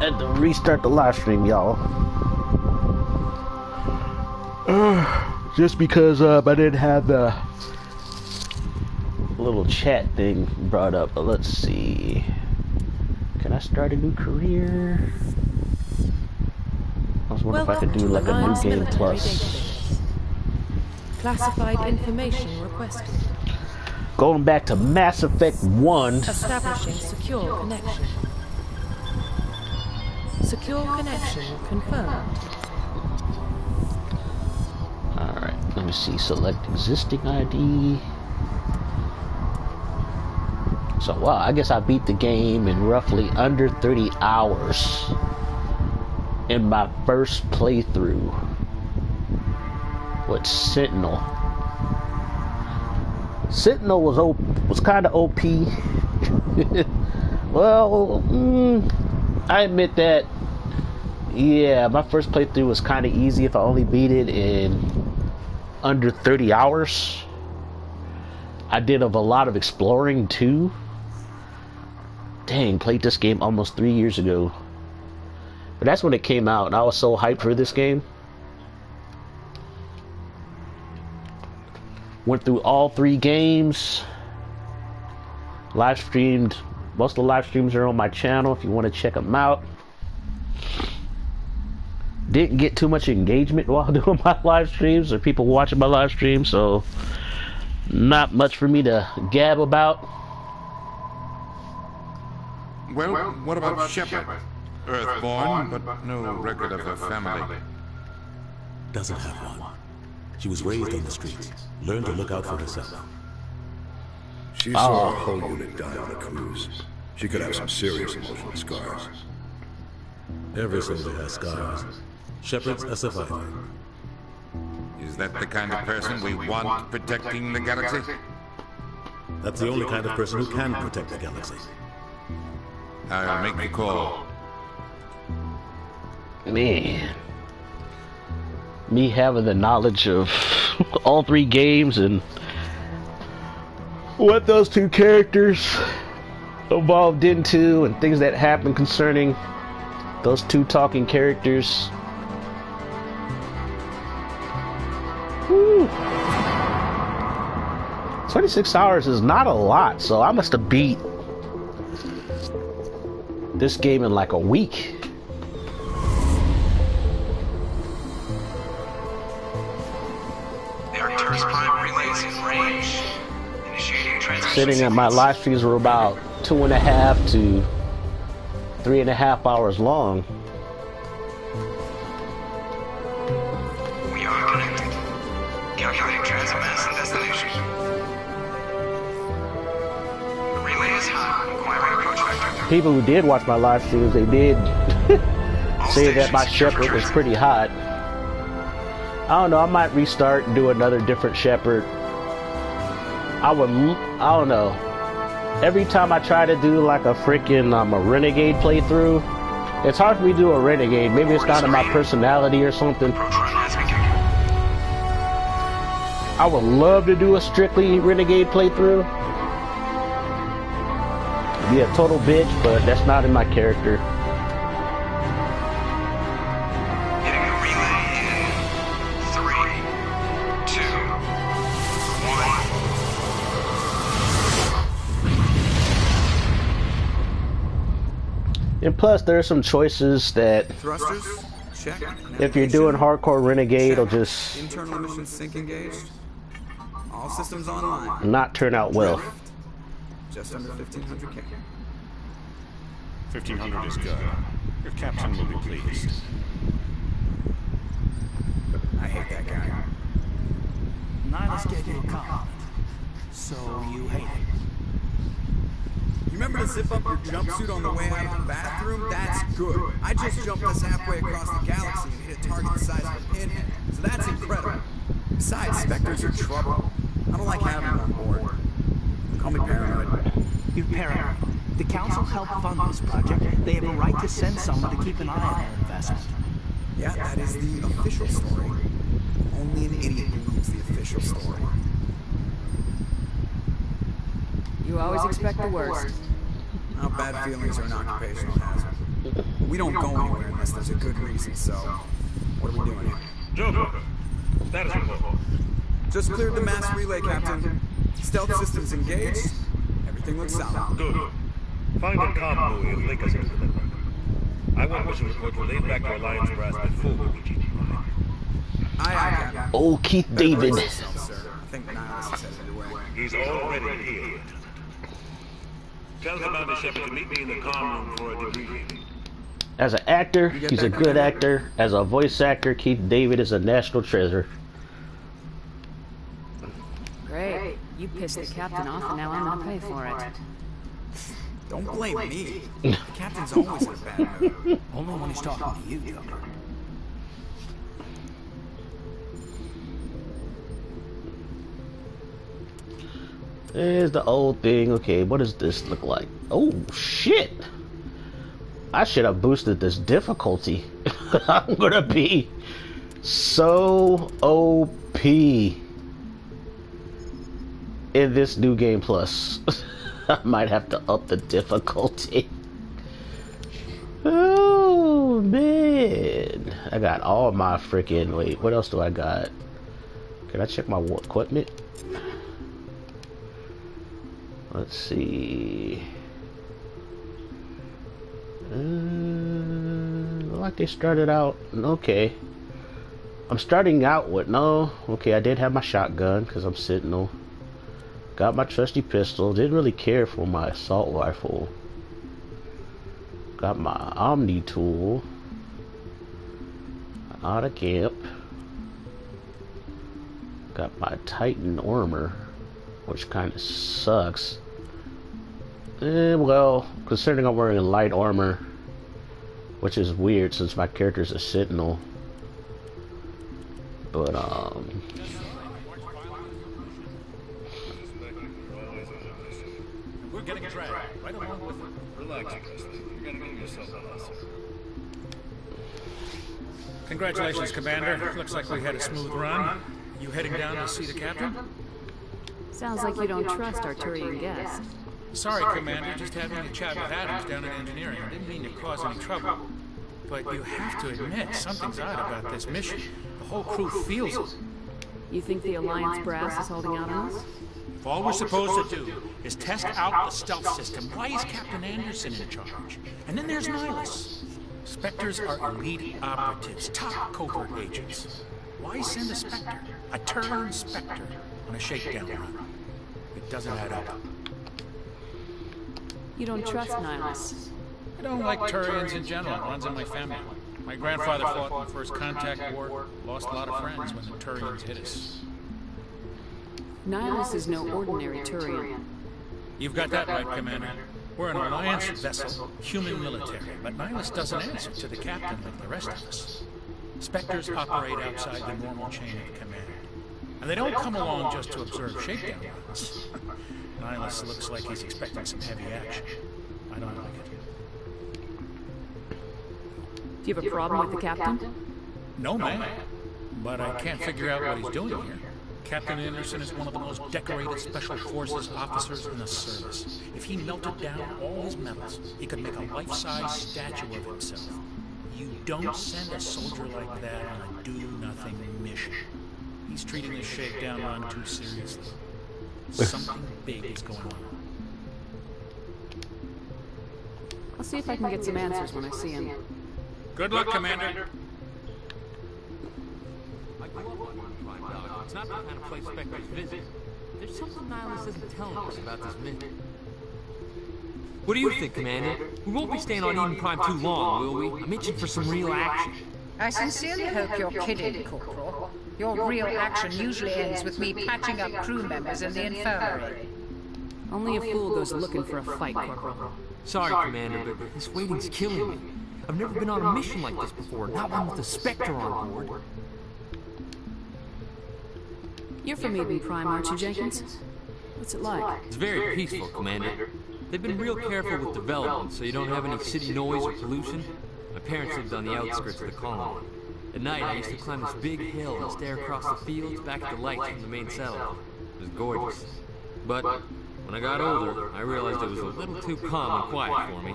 Had to restart the live stream, y'all. Just because I didn't have the little chat thing brought up. But let's see. Can I start a new career? I was wondering if I could do like a new game plus. Classified information requested. Going back to Mass Effect 1. Establishing secure connection. Secure connection confirmed. Alright, let me see. Select existing ID. So, wow, I guess I beat the game in roughly under 30 hours in my first playthrough with Sentinel. Sentinel was kind of OP. Well, I admit that. Yeah, my first playthrough was kind of easy if I only beat it in under 30 hours. I did a lot of exploring too. Dang, played this game almost 3 years ago. But that's when it came out, and I was so hyped for this game. Went through all 3 games. Live streamed. Most of the live streams are on my channel if you want to check them out. Didn't get too much engagement while doing my live streams, or people watching my live streams, so not much for me to gab about. Well, what about Shepard? Earthborn, but no record of her family. Doesn't have one. She was raised on the streets. Learned to look out for herself. She saw a whole unit die on a cruise. She could have some serious emotional scars. Every soldier has scars. Shepard's a survivor. Is that the kind of person we want protecting the galaxy? That's the only kind of person who can protect the galaxy. I'll make the call. Man. Me having the knowledge of all 3 games and what those 2 characters evolved into and things that happened concerning those 2 talking characters. Whew. 26 hours is not a lot, so I must have beat this game in like a week. Sitting at my live streams were about 2.5 to 3.5 hours long. We are connected. Calculating transit mass and destination. The relay is hot. Acquiring approach vector. People who did watch my live streams, they did say that my Shepard was pretty hot. I don't know, I might restart and do another different Shepard. I don't know. Every time I try to do like a freaking a Renegade playthrough, it's hard for me to do a Renegade. Maybe it's not in my personality or something. I would love to do a strictly Renegade playthrough. Be a total bitch, but that's not in my character. And plus, there are some choices that, Thrusters, check. if you're doing hardcore Renegade, it'll just internal emission sync engaged. All systems online. not turn out well. Just under 1,500K. 1,500 is good. Your captain will be pleased. I hate that guy. Nihilus gave you a compliment. So you hate it. You remember to zip up your jumpsuit on the way out of the bathroom? That's good. I just jumped us halfway across the galaxy and hit a target the size of a pinhead. So that's incredible. Besides, Spectres are trouble. I don't like having them on board. Call me paranoid. You're paranoid. The Council helped fund this project. They have a right to send someone to keep an eye on their investment. Yeah, that is the official story. Only an idiot believes the official story. You always expect the worst. Now, bad feelings are an occupational hazard. We don't go anywhere unless there's a good reason, so... What are we doing here? Joker, status report. Just cleared the mass relay, Captain. Stealth systems engaged. Everything looks solid. Good. Find a comm buoy and link us into the network. I want mission reports relayed back to Alliance brass before we reach each other. Aye, Captain. Oh, Keith David. I think Niles is headed away. He's already here. Tell Commander Shepard to meet me in the comm room for a debriefing. As an actor, he's a good actor. As a voice actor, Keith David is a national treasure. Great. You pissed the captain off and now I'm gonna pay for it. Don't blame me. The captain's always in a bad mood. Only when he's talking to you, Joker. There's the old thing. Okay, what does this look like? Oh, shit. I should have boosted this difficulty. I'm gonna be so OP in this new game plus. I might have to up the difficulty. Oh, man. I got all my freaking... Wait, what else do I got? Can I check my equipment? Let's see. Look like they started out okay. I'm starting out with no. Okay, I did have my shotgun because I'm Sentinel. Got my trusty pistol. Didn't really care for my assault rifle. Got my Omni tool. Out of camp. Got my Titan armor, which kind of sucks. Well, considering I'm wearing light armor, which is weird since my character's a Sentinel. But, We're getting dragged right along with it. Relax, you're gonna give yourself a lesson. Congratulations, Commander. Looks like we had a smooth run. You heading down to see the captain? Sounds like you don't trust our Turian guest. Sorry, Commander. Just having a chat with Adams down in engineering. I didn't mean to cause any trouble. But you have to admit, something's odd about this mission. The whole crew feels it. You think the Alliance brass is holding out on us? If all we're supposed to do is test out the stealth system, why is Captain Anderson in charge? And then there's Nihilus. Spectres are elite operatives, top covert agents. Why send a Spectre, a Turian Spectre, on a shakedown run? It doesn't add up. You don't trust Nihilus? I don't like Turians in general. It runs in my family. My grandfather fought in the First Contact War, lost a lot of friends when the Turians hit us. Nihilus is no ordinary Turian. You've got that right, Commander. We're an Alliance vessel, human military, but Nihilus doesn't answer to the captain like the rest of us. Spectres operate outside the normal chain of command. And they don't come along just to observe shakedown runs. Nihilus looks like he's expecting some heavy action. I don't like it. Do you have a problem with the captain? No, ma'am. But I can't figure out what he's doing here. Captain Anderson is one of the most decorated Special Forces officers in the service. If he melted down all his medals, he could make a life-size statue of himself. You don't send a soldier like that on a do-nothing mission. He's treating this shakedown run too seriously. Something big is going on. I'll see if I can get some answers when I see him. Good luck, Commander. It's not the kind of place Spectres visit. There's something Nihilus isn't telling us about this mission. What do you think, Commander? We won't be staying on Eden Prime too long, will we? I'm itching for some real action. I sincerely hope you're kidding, Corporal. Your real action usually ends with me patching up crew members in the infirmary. Only a fool goes looking for a fight, Corporal. Sorry, Commander, but this waiting's killing me. I've never been on a mission like this before, not one with a Spectre on board. You're from Eden Prime, aren't you, Jenkins? What's it like? It's very peaceful, Commander. They've been real careful with development, so you don't have any city noise or pollution. My parents lived on the outskirts of the colony. At night, I used to climb this big hill and stare across the fields back at the lights from the main settlement. It was gorgeous. But when I got older, I realized it was a little too calm and quiet for me.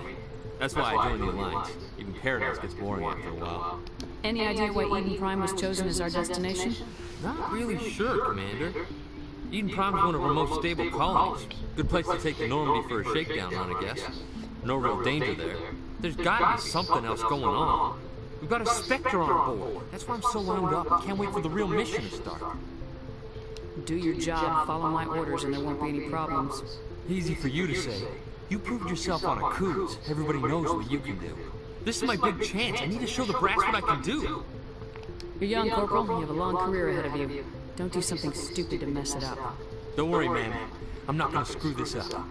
That's why I joined the Alliance. Even Paradise gets boring after a while. Any idea why Eden Prime was chosen as our destination? Not really sure, Commander. Eden Prime's one of our most stable colonies. Good place to take the Normandy for a shakedown run, I guess. No real danger there. There's gotta be something else going on. We've got a Spectre on board. That's why I'm so wound up. I can't wait for the real mission to start. Do your job, follow my orders, and there won't be any problems. Easy for you to say. You proved yourself on a cruise. Everybody knows what you can do. This is my big chance. I need to show the brass what I can do. You're young, Corporal. You have a long career ahead of you. Don't do something stupid to mess it up. Don't worry, man. I'm not gonna screw this up.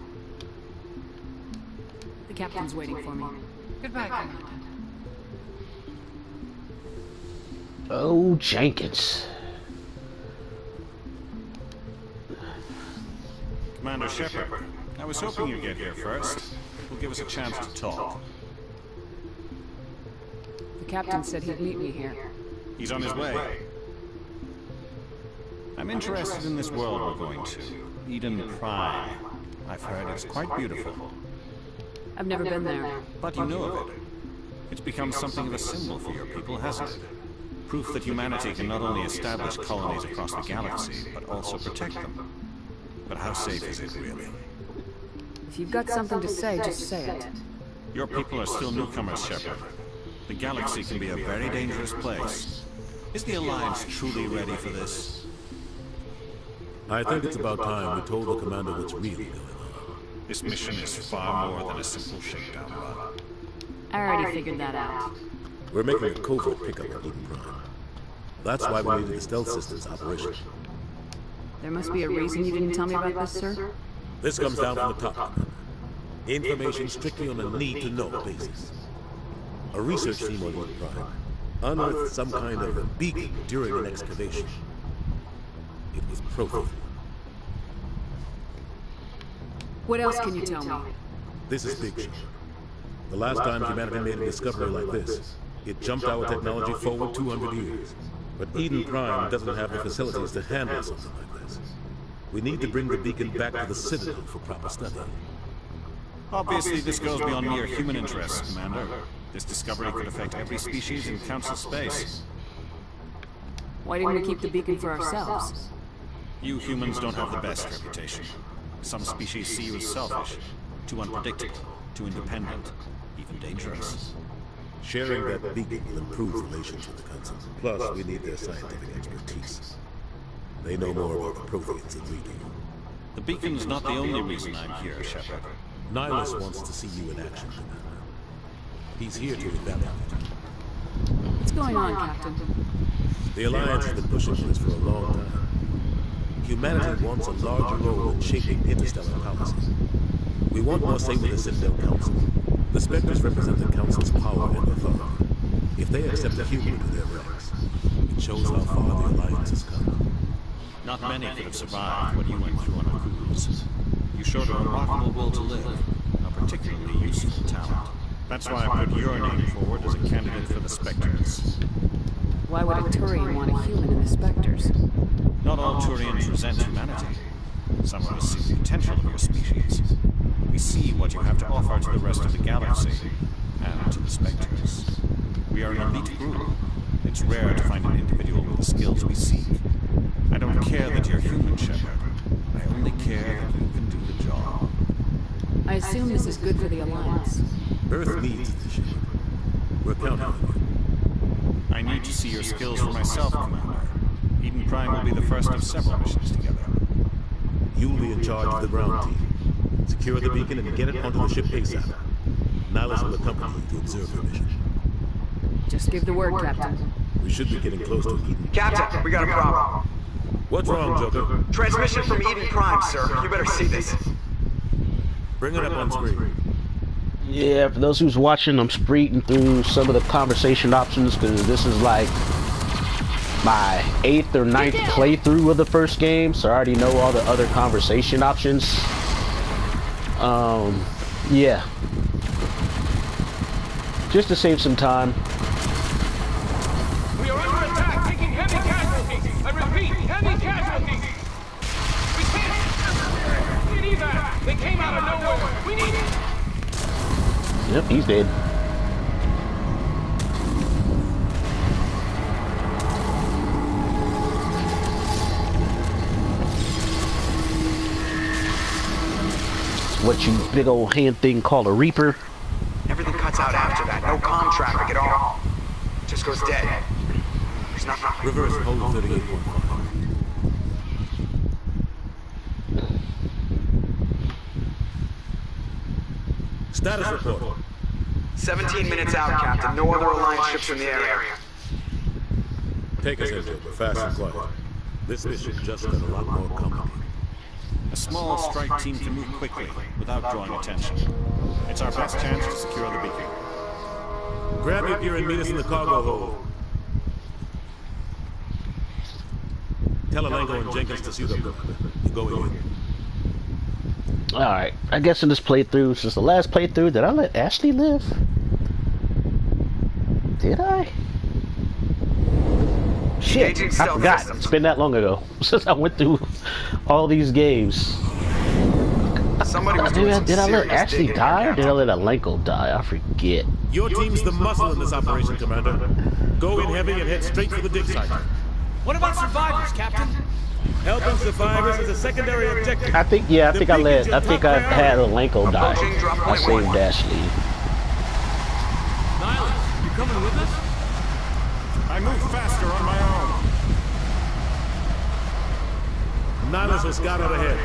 The captain's waiting for me. Goodbye, Commander. Oh, Jenkins. Commander Shepard, I was hoping you'd get here first. It will give us a chance to talk. The captain said he'd meet me here. He's on his way. I'm interested in this world we're going to. Eden Prime. I've heard it's quite beautiful. I've never been there. But you know of it. It's become something of a symbol for your people, hasn't it? Proof that humanity can not only establish colonies across the galaxy, but also protect them. But how safe is it, really? If you've got something to say, just say it. Your people are still newcomers, Shepard. The galaxy can be a very dangerous place. Is the Alliance truly ready for this? I think it's about time we told the commander what's really going on. This mission is far more than a simple shakedown run. I already figured that out. We're making a covert pickup of Eden Prime. That's why we needed the stealth systems operational. There must be a reason you didn't tell me about this, sir? This comes down from the top, Commander. Information strictly on a need-to-know basis. A research team on Eden Prime unearthed some kind of beacon during an excavation. It was Prothean. What else can you tell me? This is big shot. The last time humanity made a discovery like this, it jumped our technology forward 200 years. But Eden Prime doesn't have the facilities to handle something like this. We need to bring the beacon back to the Citadel for proper study. Obviously, this goes beyond mere human interests, Commander. This discovery could affect every species in Council space. Why didn't we keep the beacon for ourselves? You humans don't have the best reputation. Some species see you as selfish, too unpredictable, too independent, even dangerous. Sharing that beacon will improve relations with the Council. Plus, we need their scientific expertise. They know more about the Protheans than we do. The beacon's not the only reason I'm here, Shepard. Nihilus wants to see you in action, Commander. He's here to evaluate. What's going on, Captain? The Alliance has been pushing for this for a long time. Humanity wants a larger role in shaping interstellar policy. We want more say with the Citadel Council. The Spectres represent the Council's power and authority. If they accept a human into their ranks, it shows how far the Alliance has come. Not many could have survived what you went through on a cruise. You showed a remarkable will to live, a particularly useful talent. That's why I put your name forward as a candidate for the Spectres. Why would a Turian want a human in the Spectres? Not all Turians resent humanity. Some of us see the potential of your species. We see what you have to offer to the rest of the galaxy, and to the Spectres. We are an elite group. It's rare to find an individual with the skills we seek. I don't care that you're human, Shepard. I only care that you can do the job. I assume this is good for the Alliance. Earth needs the ship. We're counting on you. I need to see your skills for myself, Commander. Eden Prime will be the first of several missions together. You'll be in charge of the ground team. Secure the beacon and get it onto the ship ASAP. Nihilus will accompany you to observe the mission. Just give the word, Captain. We should be getting close to Eden. Captain, we got a problem. What's wrong, Joker? Transmission from Eden Prime, sir. You better see this. Bring it up on screen. Yeah, for those who's watching, I'm reading through some of the conversation options because this is like my 8th or 9th playthrough of the first game, so I already know all the other conversation options. Yeah. Just to save some time. We are under attack, taking heavy casualties. I repeat, heavy casualties. We can't. We need that. They came out of nowhere. We need. Yep, he's dead. What you big old hand thing called a Reaper? Everything cuts out after that. No comm traffic at all. Just goes dead. There's nothing. Reverse hold 38.5. Status report. 17 minutes out, Captain. No other Alliance ships in the area. Take us into it, fast and quiet. This mission just got a lot more complicated. A small strike team can move quickly, without drawing attention. It's our best chance to secure the beacon. Grab your gear and meet us in the cargo hold. Tell Alenko and Jenkins to suit up. You go in. Alright, I guess in this playthrough, since the last playthrough, did I let Ashley live? Did I? Shit, I forgot. It's been that long ago since I went through all these games. Somebody was doing did I let Ashley die or did I let Alenko die? I forget. Your team's the muscle in this operation, Commander. Go in heavy and head straight for the dig site. What about survivors, Captain? Helping survivors is a secondary objective. I think I had Alenko die. I saved Ashley. Nihilus, you coming with us? I move faster on my own. Nihilus will scout out ahead.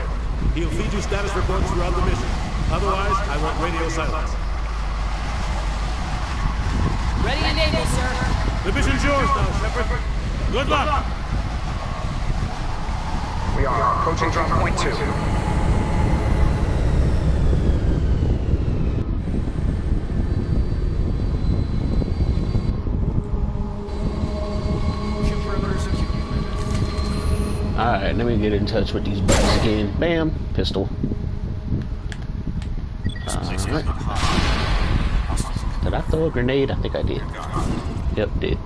He'll feed you status reports throughout the mission. Otherwise, I want radio silence. Ready and able, sir. The mission's yours now, Shepard. Good luck. We are approaching drop point 2. Alright, let me get in touch with these buttons again. Bam, pistol. Alright. Did I throw a grenade? I think I did. Yep, did.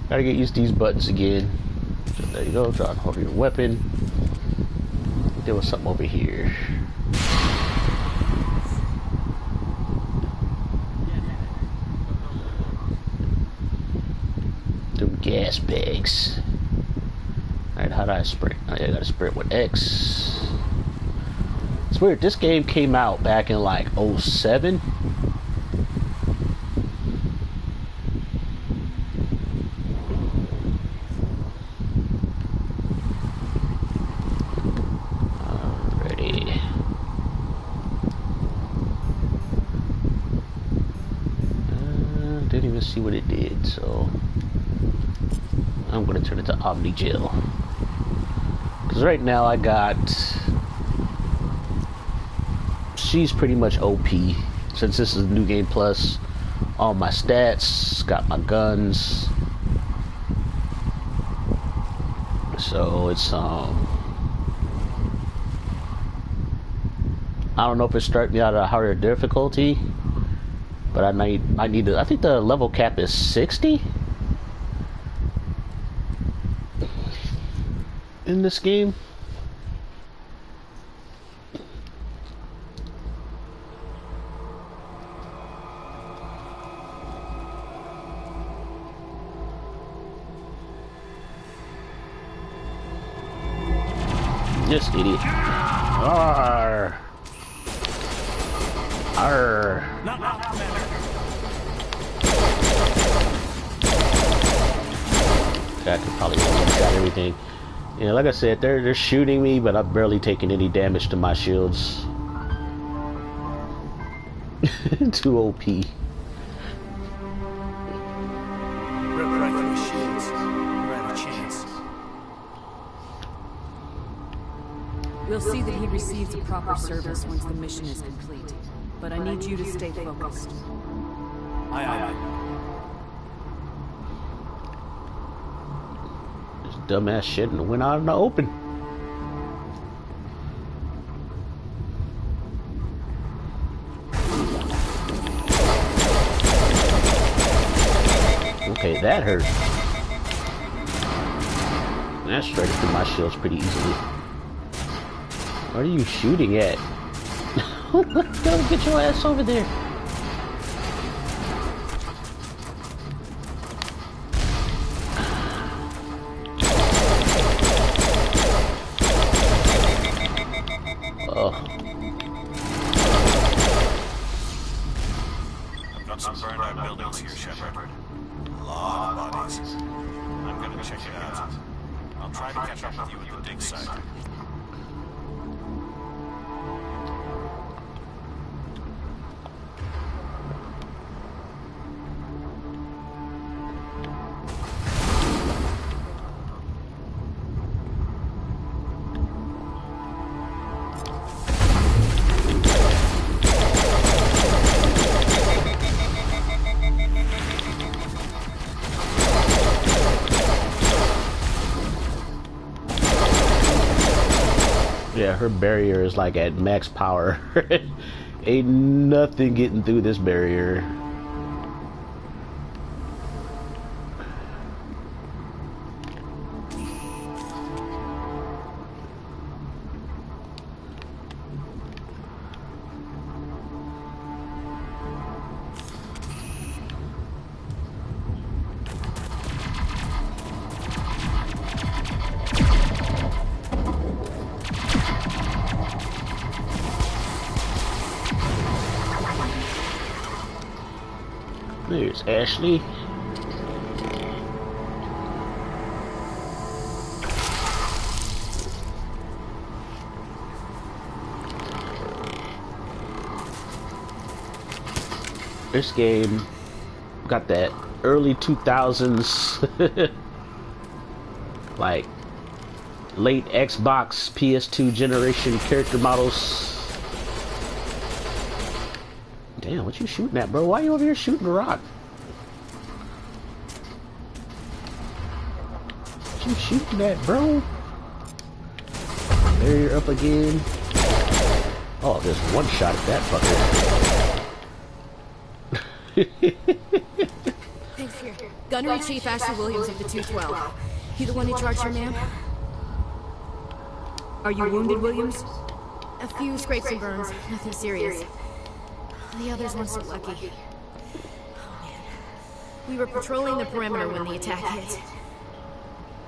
Gotta get used to these buttons again. So there you go, try to hold your weapon. There was something over here. Them gas bags. Alright, how do I sprint? Oh, yeah, I gotta sprint with X. It's weird, this game came out back in like 07. Alrighty. Didn't even see what it did, so I'm gonna turn it to Omnigel. Because right now I got... She's pretty much OP. Since this is New Game Plus, all my stats, got my guns. So it's, I don't know if it's starting me out at a harder difficulty. But I need to, I think the level cap is 60? In this game. This idiot. Arr. Arr. I could probably got everything. Yeah, like I said, they're shooting me, but I'm barely taking any damage to my shields. Too OP. Right through his shields. You're out of chance. We'll see that he receives a proper service once the mission is complete. But I need you to stay focused. Aye, aye, aye. Dumbass shit and went out in the open. Okay, that hurt. That strikes through my shields pretty easily. What are you shooting at? Go get your ass over there. I've got some burned out buildings here, Shepard. A lot of bodies. I'm gonna check it out. I'll try to catch up with you at the dig site. Yeah, her barrier is like at max power. Ain't nothing getting through this barrier. There's Ashley. This game got that early 2000s like late Xbox PS2 generation character models. Damn, what you shooting at, bro? Why you over here shooting a rock? What you shooting at, bro? There you're up again. Oh, there's one shot at that fucker. Thanks, here. Gunnery Chief Ashley Williams of the 212. You the one who charged your man? Are you wounded, Williams? A few scrapes and burns. Nothing serious. The others weren't so lucky. Oh, man. We were patrolling the perimeter when the attack hit.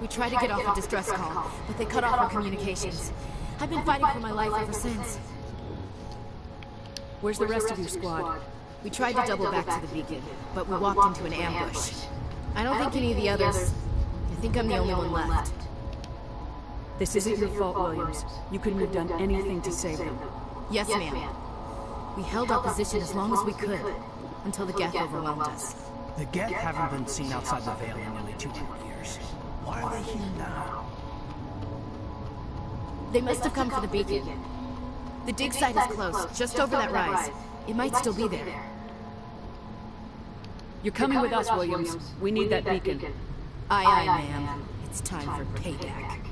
We tried to get off a distress call, but they cut off our communications. I've been fighting for my life ever since. Where's the rest of your squad? We tried to double back to the beacon, but we walked into an ambush. I don't think any of the others... I think I'm the only one left. This isn't your fault, Williams. You couldn't have done anything to save them. Yes, ma'am. We held our position as long as we could, until the Geth overwhelmed us. The Geth haven't been seen outside the Veil in nearly 200 years. Why are they here now? They must have come for the beacon. The dig site is close, just over that rise. It might still be there. You're coming with us, Williams. We need that beacon. Aye, aye, ma'am. It's time for payback.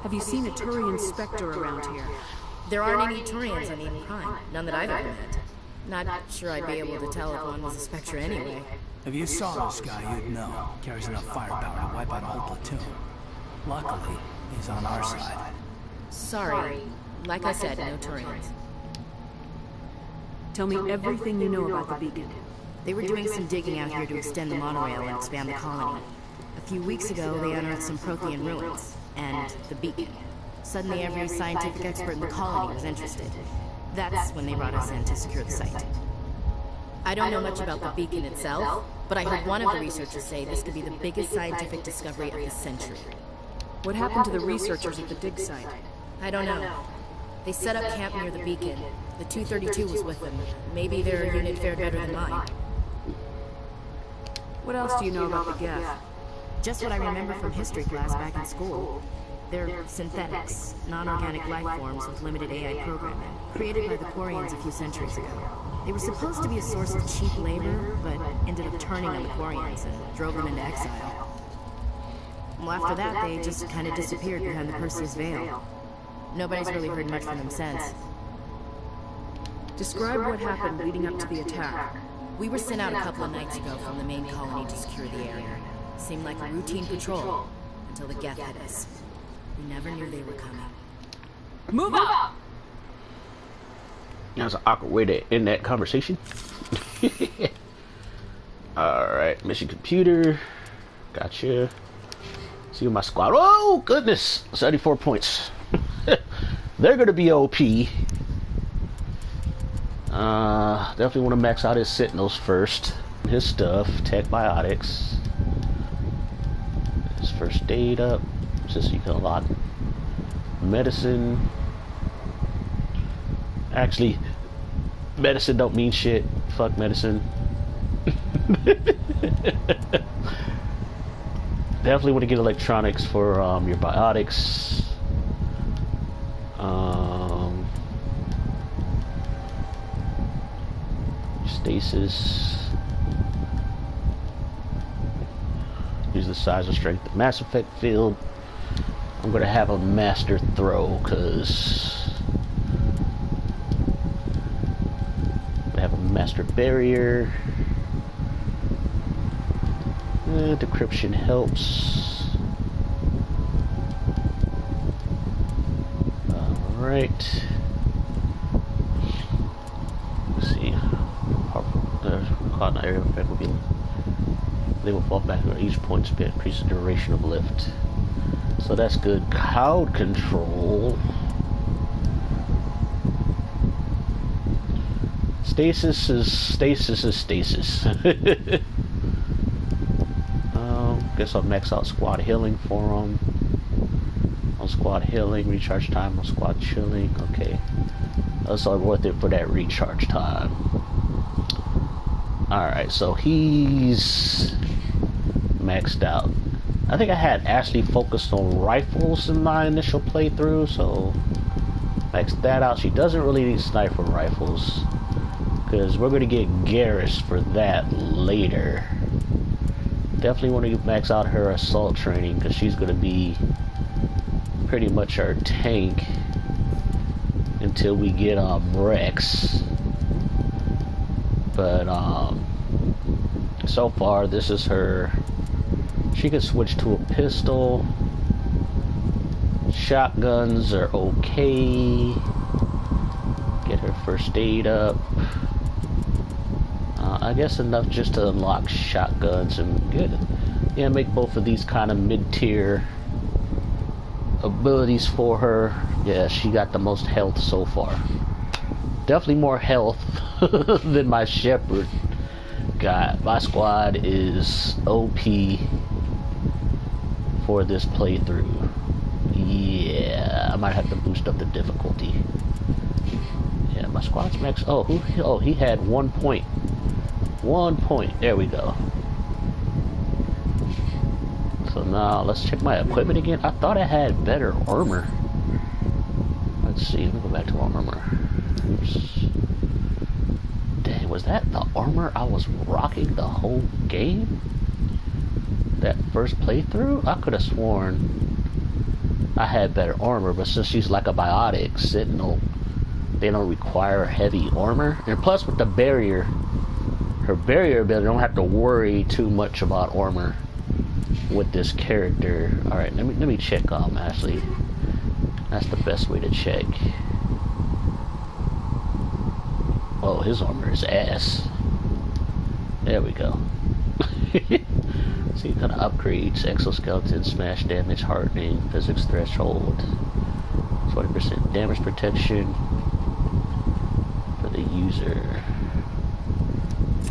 Have you seen a Turian Spectre around here? There aren't any Turians on Eden Prime. None that I've ever met. Not sure I'd be able to tell if one was a Spectre anyway. If you saw this guy, you'd know. Carries enough firepower to wipe out a whole platoon. Luckily, he's on our side. Sorry. Like I said, no Turians. Tell me everything you know about the beacon. They were doing some digging out here to extend the monorail and expand the colony. A few weeks ago, they unearthed some Prothean ruins. And the beacon. Suddenly every scientific expert in the colony was interested. That's when they brought us in to secure the site. I don't know much about the beacon itself, but I heard one of the researchers say this could be the biggest scientific discovery of the century. What happened to the researchers at the dig site? I don't know. They set up camp near the beacon. The 232 was with them. Maybe their unit fared better than mine. What else do you know about the Geth? Just what I remember from history class back in school. They're synthetics, non-organic life forms with limited AI programming, created by the Quarians a few centuries ago. They were supposed to be a source of cheap labor, but ended up turning on the Quarians and drove them into exile. Well, after that, they just kind of disappeared behind the Perseus Veil. Nobody's really heard much from them since. Describe what happened leading up to the attack. We were sent out a couple of nights ago from the main colony to secure the area. Seemed like a routine patrol, until the Geth hit us. We never knew they were coming. Move up! That was an awkward way to end that conversation. Alright, mission computer. Gotcha. See my squad. Oh, goodness! 74 points. They're gonna be OP. Definitely want to max out his Sentinels first. His stuff, tech biotics. His first aid up. Just so you can unlock medicine. Actually, medicine don't mean shit. Fuck medicine. Definitely want to get electronics for your biotics. Stasis. Use the size and strength of Mass Effect field. I'm gonna have a master throw because I have a master barrier. Decryption helps. Alright. Let's see. Caught in the area effect will be. They will fall back at each point to increase the duration of lift. So that's good. Crowd control. Stasis is stasis. Guess I'll max out squad healing for them. On squad healing, recharge time on squad chilling. Okay, that's all worth it for that recharge time. Alright, so he's maxed out. I think I had Ashley focused on rifles in my initial playthrough, so max that out. She doesn't really need sniper rifles because we're going to get Garrus for that later. Definitely want to max out her assault training because she's going to be pretty much our tank until we get Rex. But so far this is her. She can switch to a pistol. Shotguns are okay. Get her first aid up. I guess enough just to unlock shotguns and get, yeah, make both of these kind of mid-tier abilities for her. Yeah, she got the most health so far. Definitely more health than my Shepherd got. My squad is OP for this playthrough. Yeah, I might have to boost up the difficulty. Yeah, my squad's max. Oh, he had 1 point. 1 point. There we go. So now let's check my equipment again. I thought I had better armor. Let's see. Let me go back to armor. Oops. Dang, was that the armor I was rocking the whole game? That first playthrough? I could have sworn I had better armor, but since she's like a biotic Sentinel, they don't require heavy armor. And plus with the barrier, her barrier ability, I don't have to worry too much about armor with this character. Alright, let me check Ashley. That's the best way to check. Oh, his armor is ass. There we go. See, kind of upgrades: exoskeleton, smash damage, hardening, physics threshold, 20% damage protection for the user.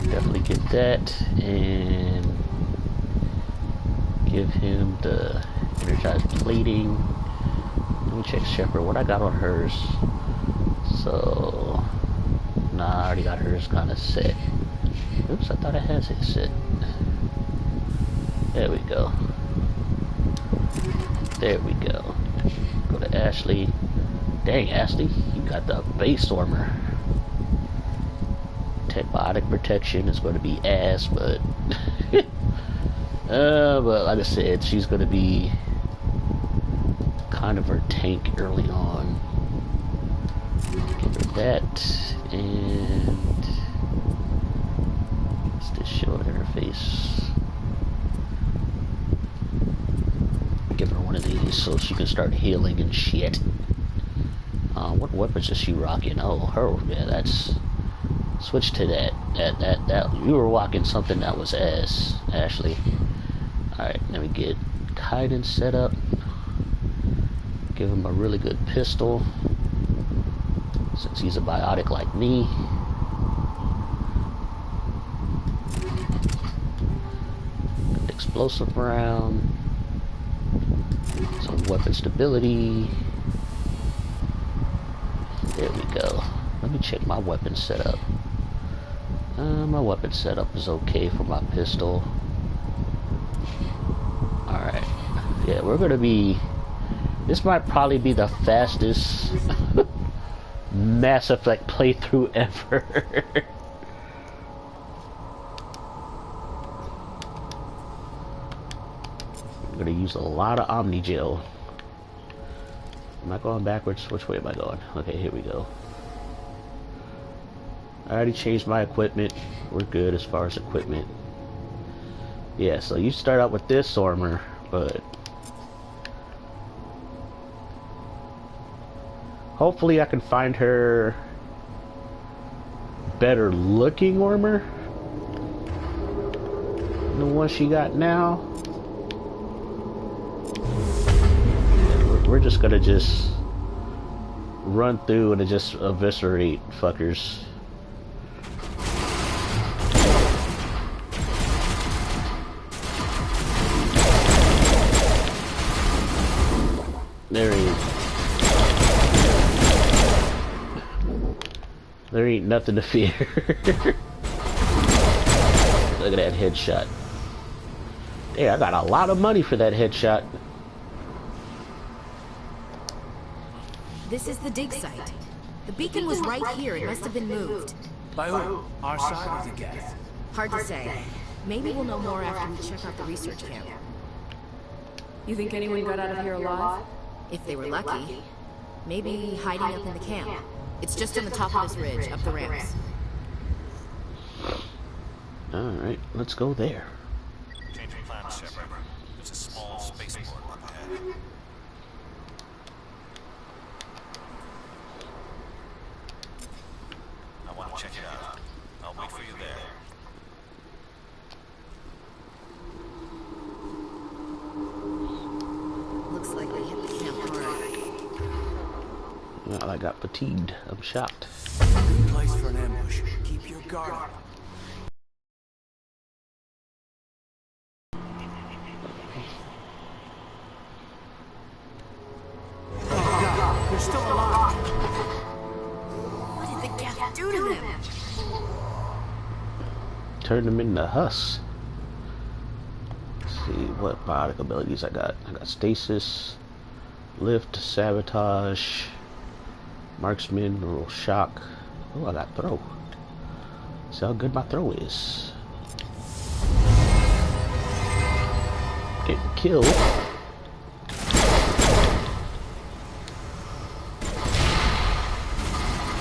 Definitely get that, and give him the energized plating. Let me check Shepherd, what I got on hers. So, nah, I already got hers kind of set. Oops, I thought I had it set. There we go. There we go. Go to Ashley. Dang, Ashley, you got the base armor. Biotic protection is going to be ass, but but like I said, she's going to be kind of her tank early on. Give her that, and it's the shield interface. Give her one of these so she can start healing and shit. weapons is she rocking? Oh, her, yeah, that's... Switch to that. That you were rocking something that was ass, Ashley. Alright, let me get Kaiden set up. Give him a really good pistol. Since he's a biotic like me. Good explosive round. Some weapon stability. There we go. Let me check my weapon setup. My weapon setup is okay for my pistol. Alright. Yeah, we're gonna be... This might probably be the fastest Mass Effect playthrough ever. I'm gonna use a lot of Omnigel. Am I going backwards? Which way am I going? Okay, here we go. I already changed my equipment. We're good as far as equipment. Yeah, so you start out with this armor, but hopefully I can find her better looking armor than the one she got now. We're just gonna just run through and just eviscerate fuckers. There ain't nothing to fear. Look at that headshot. Hey, I got a lot of money for that headshot. This is the dig site. The beacon was right here. It must have been moved. By who? Our side or the Geth? Hard to say. Maybe we'll know more after we check out the research camp. You think anyone got out of here alive? If they were lucky. Maybe hiding up in the camp. It's just on the top of this ridge, up the ramps. Alright, let's go there. Changing plans, Shepard. There's a small spaceport up ahead. I want to check it out. I'll wait for you there. Looks like they hit the camp hard. Well, I got fatigued. I'm shocked. Good place for an ambush. Keep your guard up. Oh God, they're still alive. What did the Geth do to them? Turn them into husks. Let's see what biotic abilities I got. I got stasis, lift, sabotage, marksman, rural shock. Oh, I got throw. See how good my throw is. Getting killed.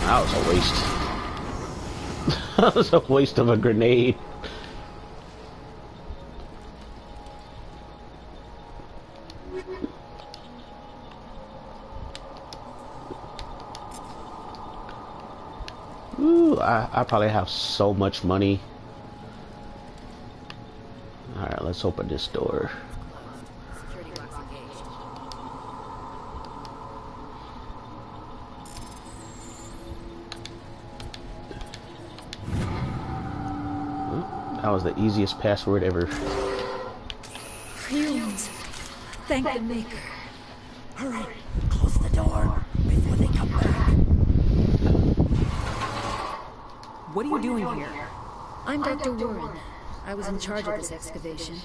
That was a waste. That was a waste of a grenade. Ooh, I probably have so much money. Alright, let's open this door. Security box engaged. That was the easiest password ever. Humans. Thank the Maker. Hurry, close the door before they come back. What are you doing here? I'm Dr. Warren. I was in charge of this excavation.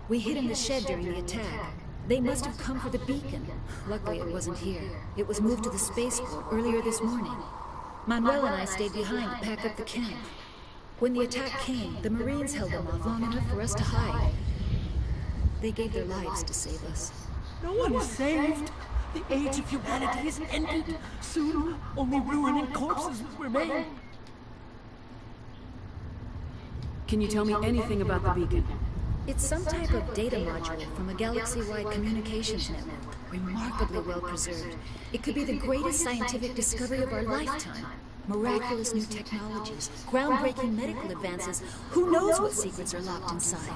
We hid in the shed during the attack. They must have come for the beacon. Luckily, it wasn't here. It was moved to the spaceport earlier this morning. Manuel and I stayed behind to pack up the camp. When the attack came, the Marines held them off long enough for us to hide. They gave their lives to save us. No one is saved. The age of humanity is ended. Soon, only ruin and corpses will remain. Can you tell me anything about the beacon? It's some type of data module from a galaxy-wide communications network, remarkably well preserved. It could be the greatest scientific discovery of our lifetime. Miraculous new technologies, groundbreaking medical advances. Who knows what secrets are locked inside?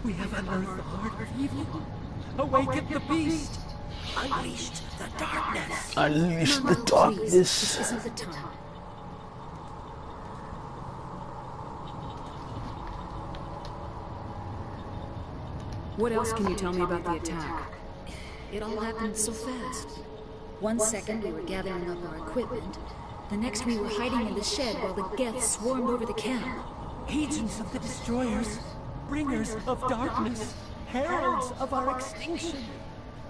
We have unearthed the heart of evil. Awaken the beast. Unleashed the darkness. Unleash the Please, darkness. this isn't the time. What else can you tell me about the attack? It all happened so fast. 1 second we were gathering up our equipment. The next we were hiding in the shed while the Geth swarmed over the camp. Agents of the Destroyers. Bringers of darkness. Heralds of our extinction.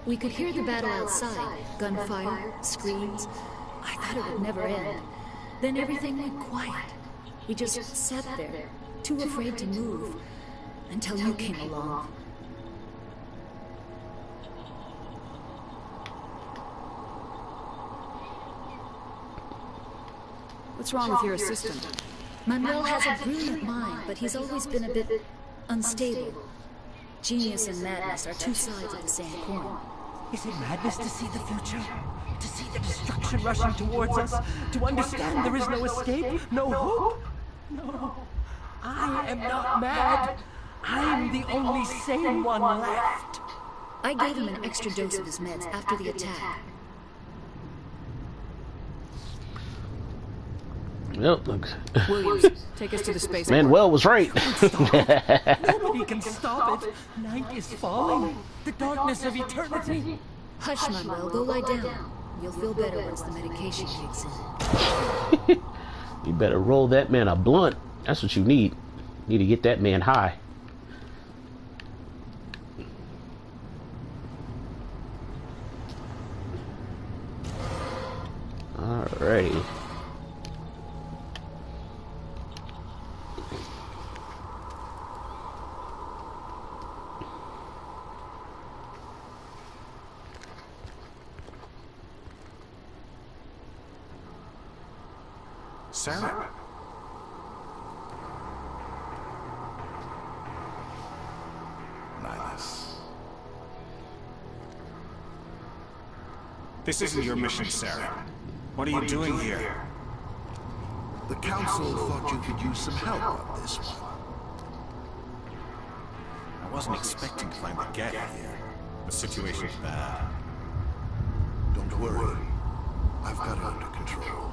We could hear the battle outside. Gunfire, screams. I thought it would never end. Then everything went quiet. We just sat there, too afraid to move, until you came along. What's wrong with your assistant? Manuel has a brilliant mind, but he's always been a bit unstable. Genius and madness are two sides of the same coin. Is it madness to see the future? To see the destruction rushing towards us? To understand there is no escape? No hope? No. I am not mad. I'm the only sane one left. I gave him an extra dose of his meds after the attack. Yep. Look. Williams, take us to the space. Manuel was right. Nobody can stop it. Night is falling. The darkness of eternity. Hush, Manuel. Go lie down. You'll feel better once the medication kicks in. You better roll that man a blunt. That's what you need. You need to get that man high. Alrighty. Sarah? Nihilus. This isn't your mission, Sarah. What are you doing here? The Council thought you could use some help on this one. I wasn't expecting to find the Geth here. The situation's bad. Don't worry. I've got it under control.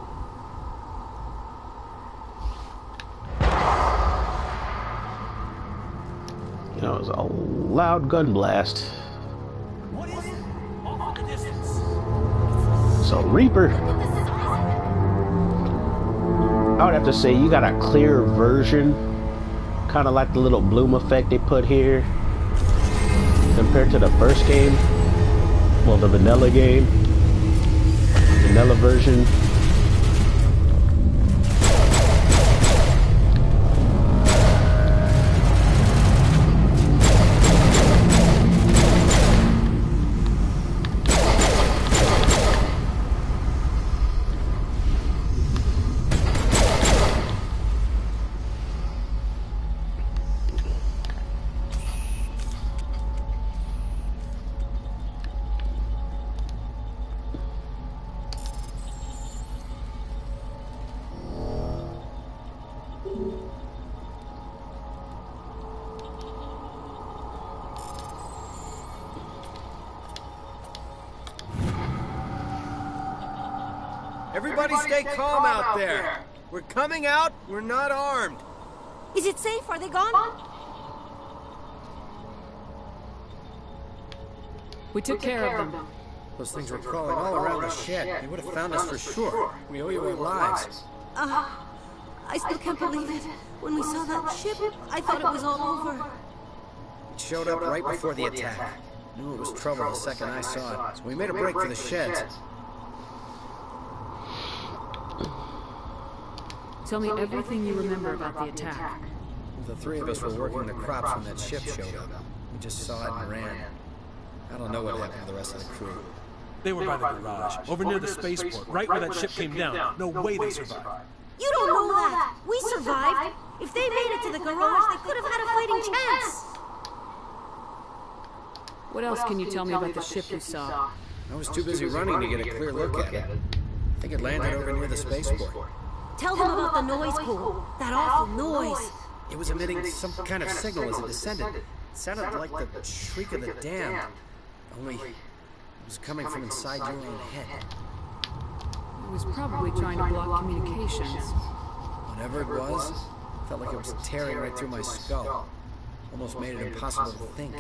You know, it was a loud gun blast. What is it? Off in the distance. So Reaper. I would have to say you got a clear version, kind of like the little bloom effect they put here, compared to the first game. Well, the vanilla game, vanilla version. Everybody stay calm out there. We're coming out. We're not armed. Is it safe? Are they gone? We took care of them. Those things were crawling all around the shed. They would have found us for sure. We owe you our lives. I still can't believe it. When we saw that ship, I thought it was all over. It showed up right before the attack. Knew it was trouble the second I saw it, so we made a break for the sheds. Tell me everything you remember about the attack. The three of us were working the crops when that ship showed up. We just saw it and ran. I don't know what happened to the rest of the crew. They were by the garage, over near the spaceport, right where that ship came down. No way they survived. You don't know that. We survived. If they made it to the garage, they could have had a fighting chance. What else can you tell me about the ship you saw? I was too busy running to get a clear look at it. I think it landed over near the spaceport. Tell them about the noise, Cole. That awful noise. It was emitting some kind of signal as it descended. It sounded like the shriek of the damned. Only it was coming from inside your own head. It was probably trying to block communications. Whatever it was, felt like it was tearing right through my skull. Almost made it impossible to think.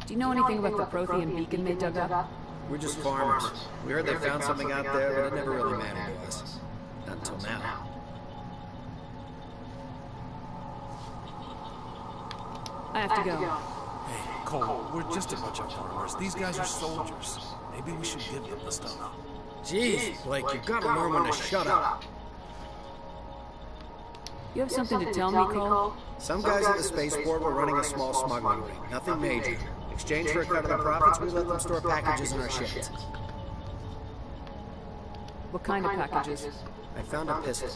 Do you know anything about the Prothean beacon they dug up? We're just farmers. We heard they found something out there, but it never really mattered to us. Not until now. I have to go. Hey, Cole, we're just a bunch of farmers. These guys are soldiers. Maybe we should give them the stuff. Jeez, Blake, you've got to learn when to shut up. You have something to tell me, Cole? Some guys at the spaceport were running a small smuggling ring. Nothing major. In exchange for a cut of the profits, we let them store packages in our sheds. What kind of packages? I found a pistol.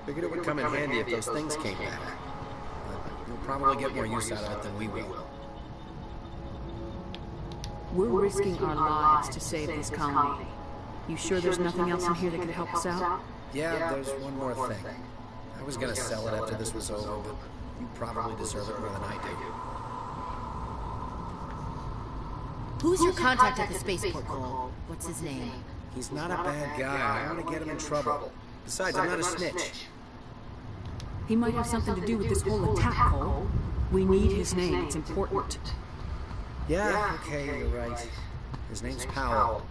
Figured it would come in handy if those things came back. But you'll probably get more use out of it than we will. We're risking our lives to save this colony. You sure there's nothing else in here that could help us out? Yeah, there's one more thing. I was gonna sell it after this was over, but you probably deserve it more than I do. Who's your contact at the spaceport, Cole? What's his name? He's not a bad guy. I want to get him in trouble. Besides, I'm not a snitch. He might have something to do with this whole attack, Cole. We need his name. It's important. Yeah, okay, you're right. His name's Powell.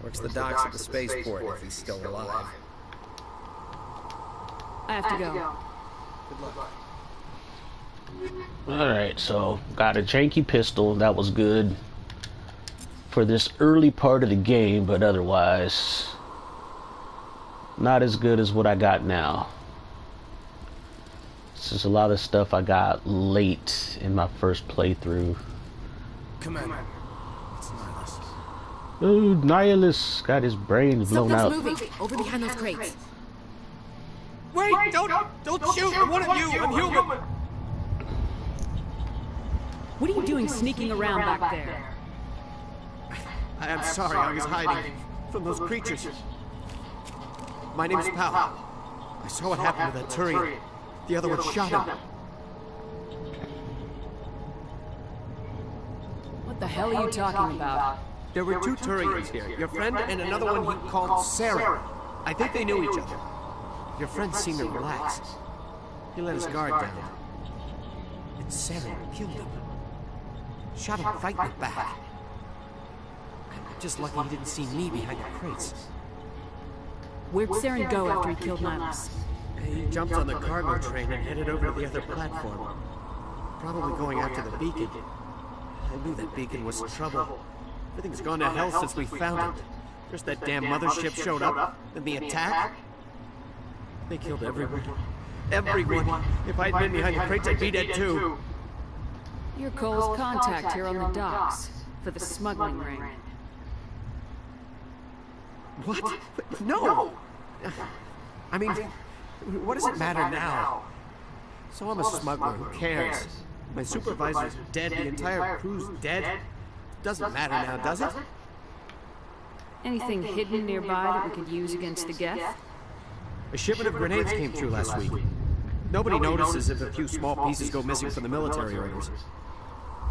Works the docks at the spaceport if he's still alive. I have to go. Good luck. Alright, so got a janky pistol. That was good for this early part of the game, but otherwise not as good as what I got now. This is a lot of stuff I got late in my first playthrough. Commander, it's Nihilus. Oh, Nihilus got his brains blown out. Something's moving over behind those crates. Wait! Don't shoot! One of you! I'm human! What are you doing sneaking around back there? I am sorry, I was hiding from those creatures. My name's Powell. I saw what happened to that Turian. The other one shot him. What the hell are you talking about? There were two Turians here. Your friend and another one he called Sarah. I think they knew each other. Your friend seemed to relax. He let his guard down. And Sarah killed him. Shot him right in the back. I'm just lucky he didn't see me behind the crates. Where'd Saren go after he killed Nihilus? He jumped on the cargo train and headed over to the other platform. Probably going after the beacon. I knew that beacon was trouble. Everything's gone to hell since we found it. First that damn mothership showed up, then the attack. They killed everyone. Everyone. If I'd been behind the crates, I'd be dead too. You're Cole's contact here on the docks for the smuggling ring. What? No! I mean, what does it matter now? So I'm a smuggler, who cares? My supervisor's dead, the entire crew's dead. Doesn't matter now, does it? Anything hidden nearby that we could use against the Geth? A shipment of grenades came through last week. Nobody notices if a few small pieces go missing from the military orders.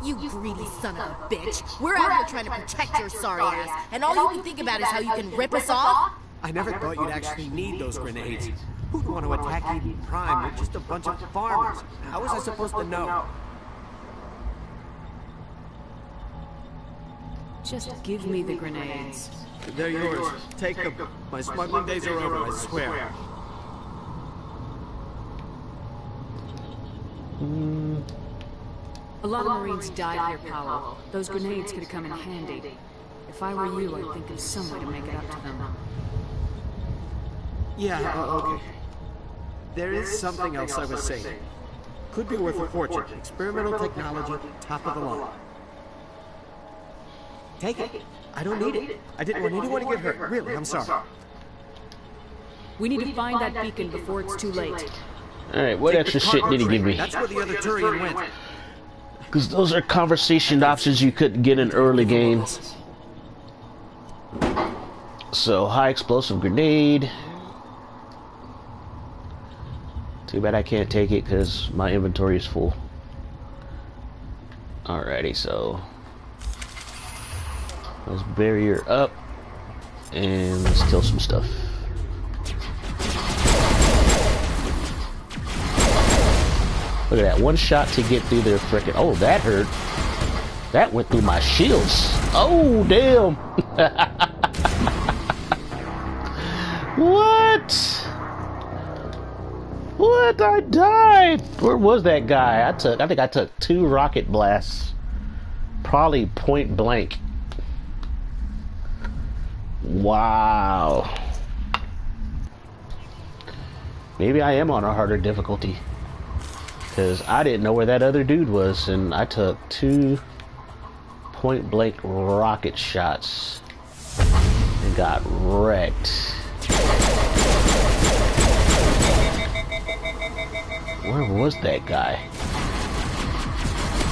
You greedy son of a bitch. We're out here trying to protect your sorry ass, and all you can think about is how you can rip us off? I never thought you'd actually need those grenades. Who'd want to attack Eden Prime? We're just a bunch of farmers. How was I supposed to know? Just give me the grenades. They're yours. Take them. My smuggling days are over, I swear. A lot of Marines died here, Powell. Those grenades could have come in handy. If I were you, I'd think of some way to make it up to them. Yeah, okay. There is something else I was saying. Could be worth a fortune. Experimental technology, top of the line. Take it. I don't need it. I didn't want anyone to get hurt. Really, I'm sorry. We need to find that beacon before it's too late. Alright, what extra shit did he give me? That's where the other Turian went. Because those are conversation options you couldn't get in early game. So, high explosive grenade. Too bad I can't take it because my inventory is full. Alrighty, so let's barrier up and let's kill some stuff. Look at that, one shot to get through their frickin'. Oh, that hurt. That went through my shields. Oh, damn. What? What? I died. Where was that guy? I think I took 2 rocket blasts. Probably point blank. Wow. Maybe I am on a harder difficulty. Because I didn't know where that other dude was, and I took 2 point blank rocket shots and got wrecked. Where was that guy?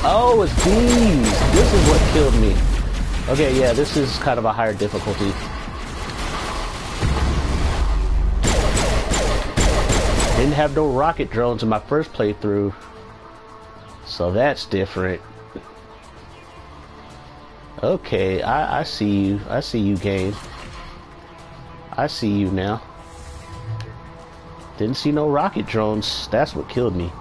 Oh, it's these. This is what killed me. Okay, yeah, this is kind of a higher difficulty. Didn't have no rocket drones in my first playthrough, so that's different. Okay, I see you. I see you, game. I see you now. Didn't see no rocket drones. That's what killed me.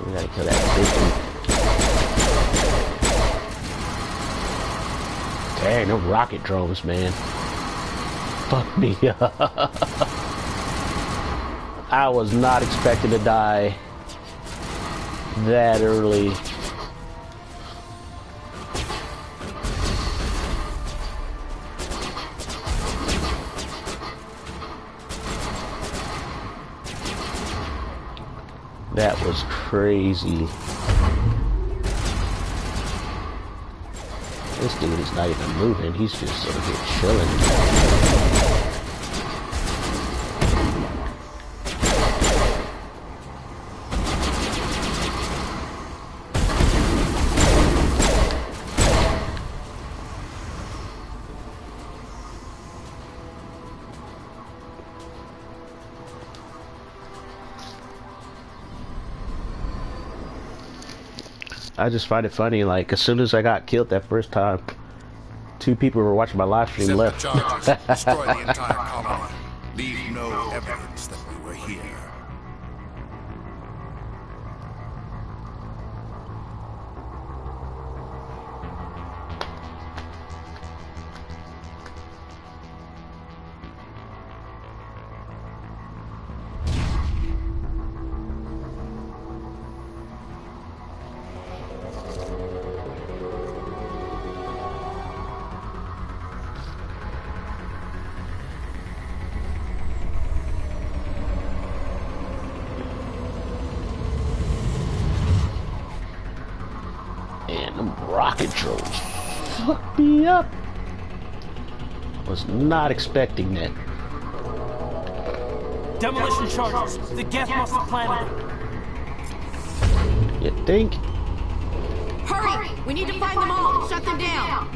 We gotta kill that victim. Dang, no rocket drones, man. Fuck me up. I was not expecting to die that early. That was crazy. This dude is not even moving. He's just sort of here chilling. I just find it funny, like, as soon as I got killed that first time, 2 people who were watching my live stream left. Destroy the entire colony. Leave no evidence that we were here. Rocket drones fucked me up. Was not expecting that. Demolition charges. The Geth must have planted them. You think? Hurry! We need to find them all. Shut them down.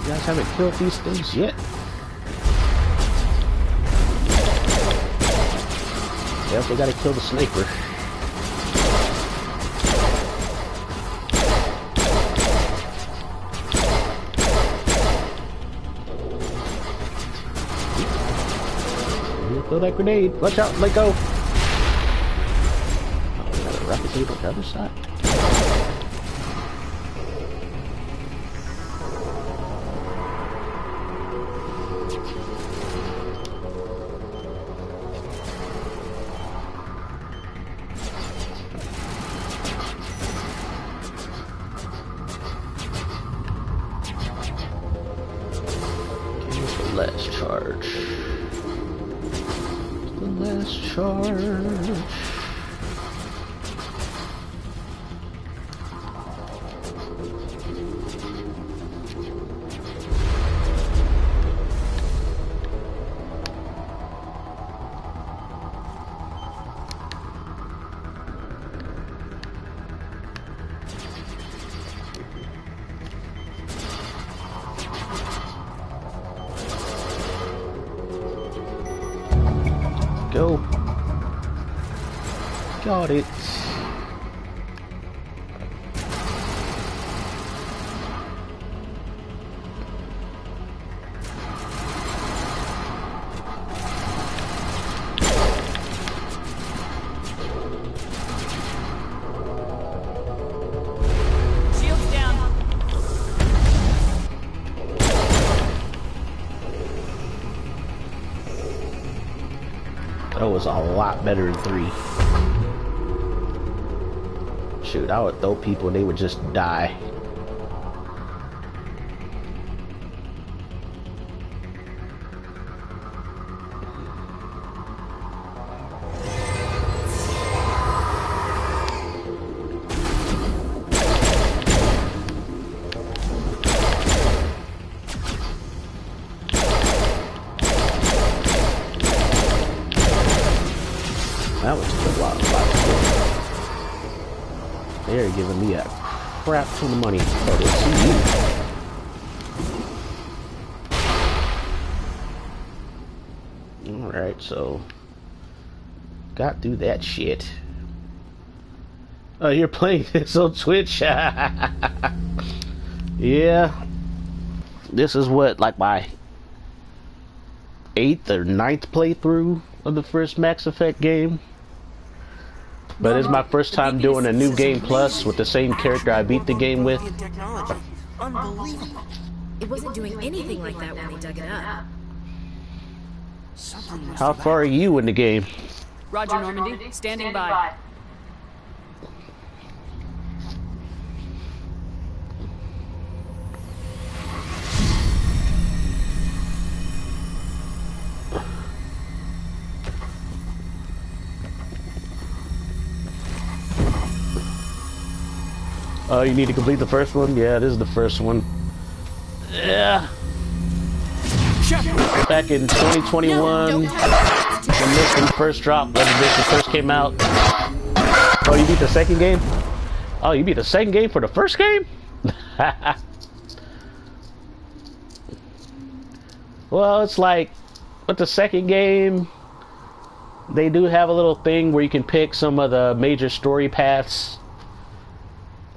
You guys haven't killed these things yet. Yep, we gotta kill the sniper. Throw that grenade. Watch out, let go. Oh, we got a rocket tape on the other side. Last charge. The last charge. Go. Got it. Shields down. That was a lot better than 3. Shoot, I would throw people and they would just die. That was a lot of They're giving me a crap ton of money. Oh, they see you. Alright, so got through that shit. Oh, you're playing this on Twitch? Yeah. This is what, like my 8th or 9th playthrough of the first Max Effect game. But it's my first time doing a new game plus with the same character I beat the game with. Unbelievable. It wasn't doing anything like that when they dug it up. How far are you in the game? Roger, Normandy. Standing by. Oh, you need to complete the first one? Yeah, this is the first one. Yeah. Back in 2021, when this first dropped, when this first came out. Oh, you beat the second game? Oh, you beat the second game for the first game? Well, it's like, with the second game, they do have a little thing where you can pick some of the major story paths.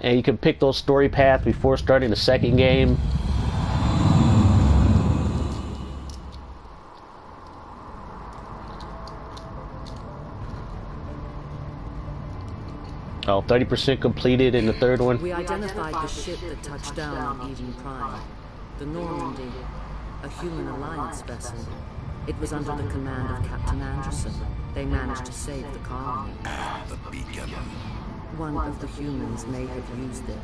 And you can pick those story paths before starting the second game. Oh, 30% completed in the third one. We identified the ship that touched down on Eden Prime. The Normandy, a human alliance vessel. It was under the command of Captain Anderson. They managed to save the colony. The beacon. One of the humans may have used it.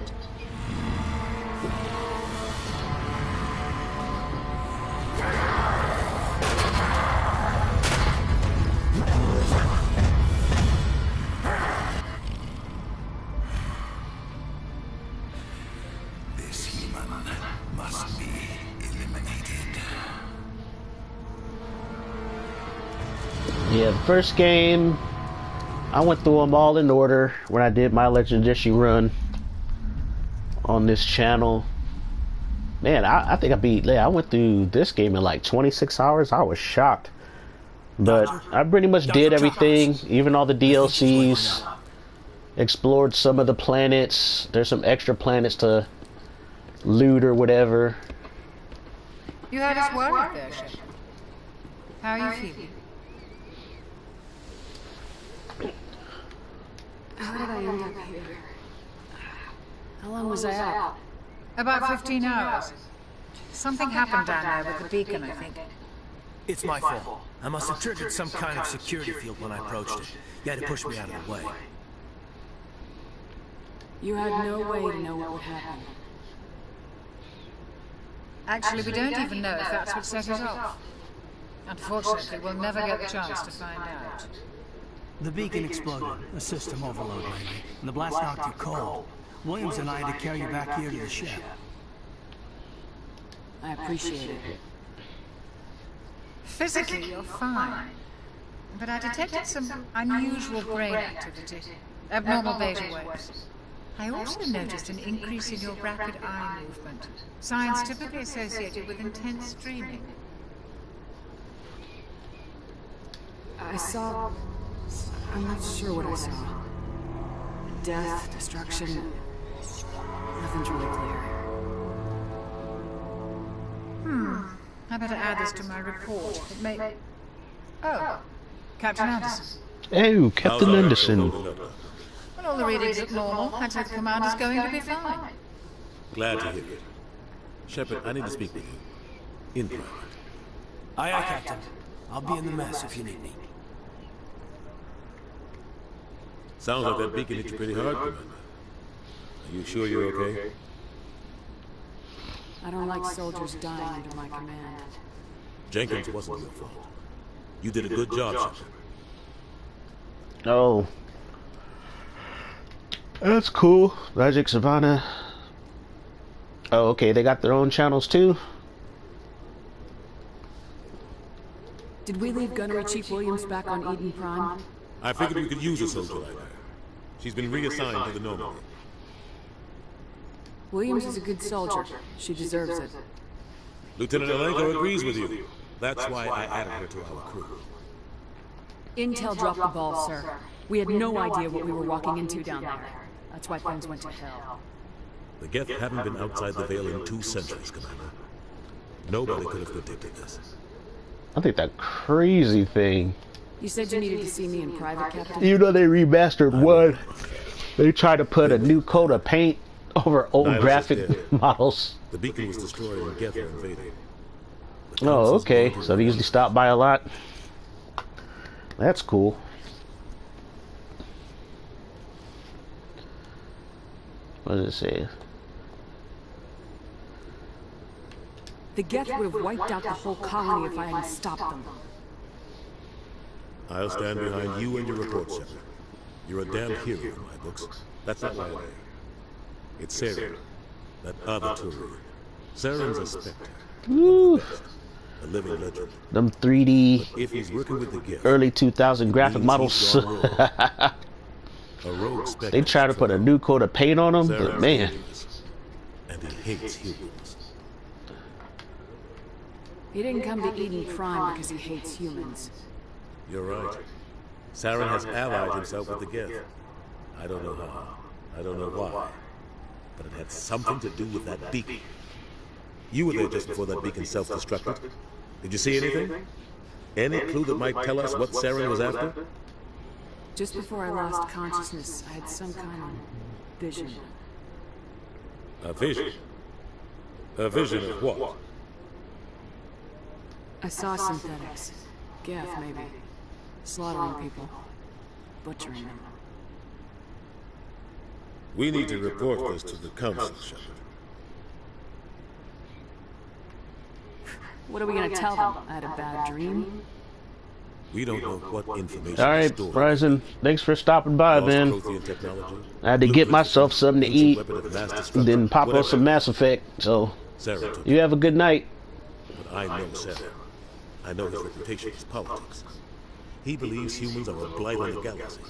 This human must be eliminated. Yeah, the first game, I went through them all in order when I did my Legendary run on this channel. Man, I think I went through this game in like 26 hours. I was shocked. But I pretty much did everything, even all the DLCs. Explored some of the planets. There's some extra planets to loot or whatever. You had us worried there, Shepard. How are you feeling? How did I end up here? How long was I out? About 15 hours. Something happened down there with the beacon, I think. It's my fault. I must have triggered some kind of security field when I approached it. You had to push me out of the way. You had no way to know what would happen. Actually, we don't even know if that's what set us off. Unfortunately, we'll never get the chance to find out. The beacon exploded, a system overload maybe, and the blast knocked you cold. Williams and I had to carry you back here to the ship. I appreciate it. Physically, you're fine. But I detected some unusual brain activity. Abnormal beta waves. I also noticed an increase in your rapid eye movement. Signs typically associated with intense dreaming. I saw... I'm not sure what I saw. Death, destruction... Nothing's really clear. I better add this to my report. It may... Oh, Captain Anderson. Oh, Captain Anderson. Well, all the readings look normal. I'd say the commander's going to be fine. Glad to hear it. Shepard, I need to speak with you. In private. Aye, aye, Captain. I'll be in the mess if you need me. Sounds like that beacon hit you pretty hard, Commander. Are you sure you're okay? I don't like soldiers dying under my command. Jenkins wasn't your fault. You did a good job, Shepard. Oh. That's cool. Logic, Savannah. Oh, okay. They got their own channels too? Did we leave Gunnery Chief Williams back on Eden Prime? I figured we could use a soldier like her. She's been reassigned to the Normandy. Williams is a good soldier. She deserves it. Lieutenant Alenko agrees with you. That's why I added her to our crew. Intel dropped the ball, sir. We had no idea what we were walking into down there. That's why things went to hell. The Geth haven't been outside the Veil in 2 centuries, Commander. Nobody could have predicted this. I think that crazy thing. You said you needed to see me in private, Captain? You know they remastered 1. They tried to put a new coat of paint over old graphic models. The beacon was destroyed and Geth were invaded. Oh, okay. So they usually stop by a lot. That's cool. What does it say? The Geth would have wiped out the whole colony if I hadn't stopped them. I'll stand behind you and your report, Shepard. You're a damned hero in my books. That's not why I'm here. It's Saren, that other Turian. Saren's a spectre. Woo. A living legend. Them 3D if he's working with the Geth, early 2000 graphic models. They try to put a new coat of paint on them, but man. And he hates humans. He didn't come to Eden Prime because he hates humans. You're right. Saren has allied himself with the Geth. I don't know how. I don't know why. But it had something to do with that beacon. You were there just before that beacon self-destructed. Did you see anything? Any clue that might tell us what Saren was after? Just before I lost consciousness, I had some kind of vision. A vision? A vision of what? I saw synthetics. Geth, maybe. Slaughtering people. Butchering them. We need to report this to the Council, Shepard. What are we gonna tell them? I had a bad dream? We don't know what information. All right, Ryzen. Thanks for stopping by, man. I had to get myself something to eat, then pop on some Mass Effect. So, you have a good night. But I know Saren. I know his reputation is politics. He believes humans are a blight on the galaxy.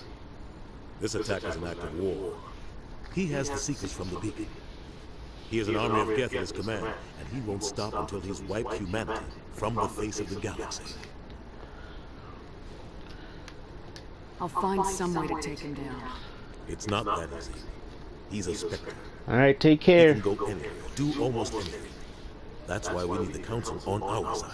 This attack is an act of war. He has the secrets from the beacon. He has an army of Geth at his command, and he won't stop until he's wiped humanity from the face of the galaxy. I'll find some way to take him down. It's not that easy. He's a Spectre. Alright, take care. He can go anywhere, do almost anything. That's why we need the Council on our side.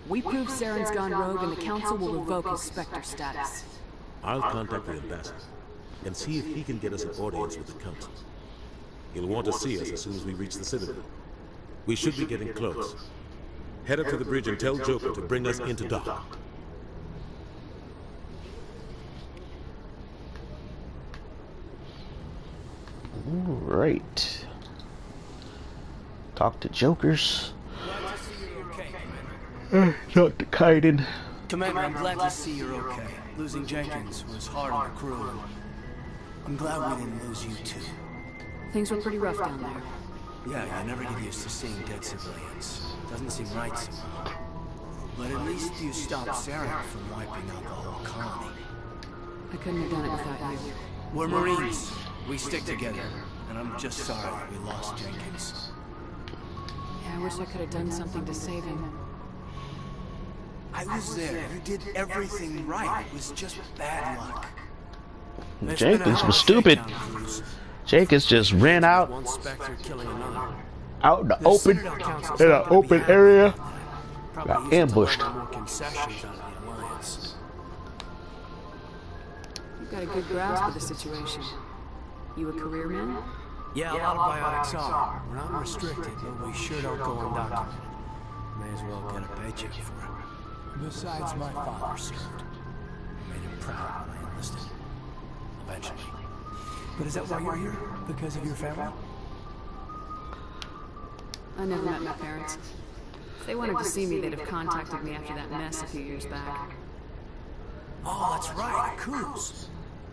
We prove Saren's gone rogue and the Council will revoke his Spectre status. I'll contact the ambassador and see if he can get us an audience with the Council. He'll want to see us as soon as we reach the Citadel. We should be getting close. Head up to the bridge and tell Joker to bring us into dock. Alright. Talk to Jokers. Talk to Kaiden. Commander, I'm glad to see you're okay. Losing Jenkins was hard on the crew. I'm glad we didn't lose you too. Things were pretty rough down there. Yeah, you never get used to seeing dead civilians. Doesn't seem right somehow. But at least you stopped Saren from wiping out the whole colony. I couldn't have done it without you. We're Marines. We stick together. And I'm just sorry we lost Jenkins. Yeah, I wish I could have done something to save him. I was there. You did everything right. It was just bad luck. Jenkins was stupid. Jenkins just ran out in the open area. Got ambushed. You've got a good grasp of the situation. You a career man? Yeah, a lot of biotics are. We're not restricted, but we sure don't go undocumented. May as well get a paycheck for it. Besides, my father served. I made him proud when I enlisted. Eventually. But is that why you're here? Because of your family? I never met my parents. If they wanted to see me, they'd have contacted me after that mess a few years back. Oh, that's right, a cruise.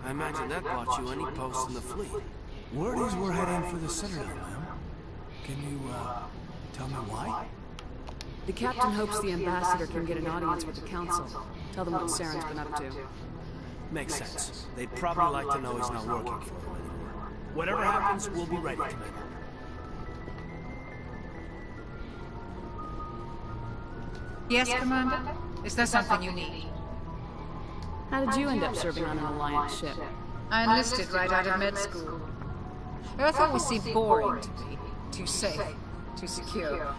I imagine that bought you any post in the fleet. Word is we're heading for the Citadel, ma'am. Can you, tell me why? The captain hopes the ambassador can get an audience with the Council. Tell them what Saren's been up to. Makes sense. They'd probably like to know he's not working for them anymore. Whatever happens, we'll be ready, Commander. Yes, Commander? Is there something you need? How did you end up serving on an Alliance ship? I enlisted right out of med school. Earth always seemed boring to me. Too safe, too secure.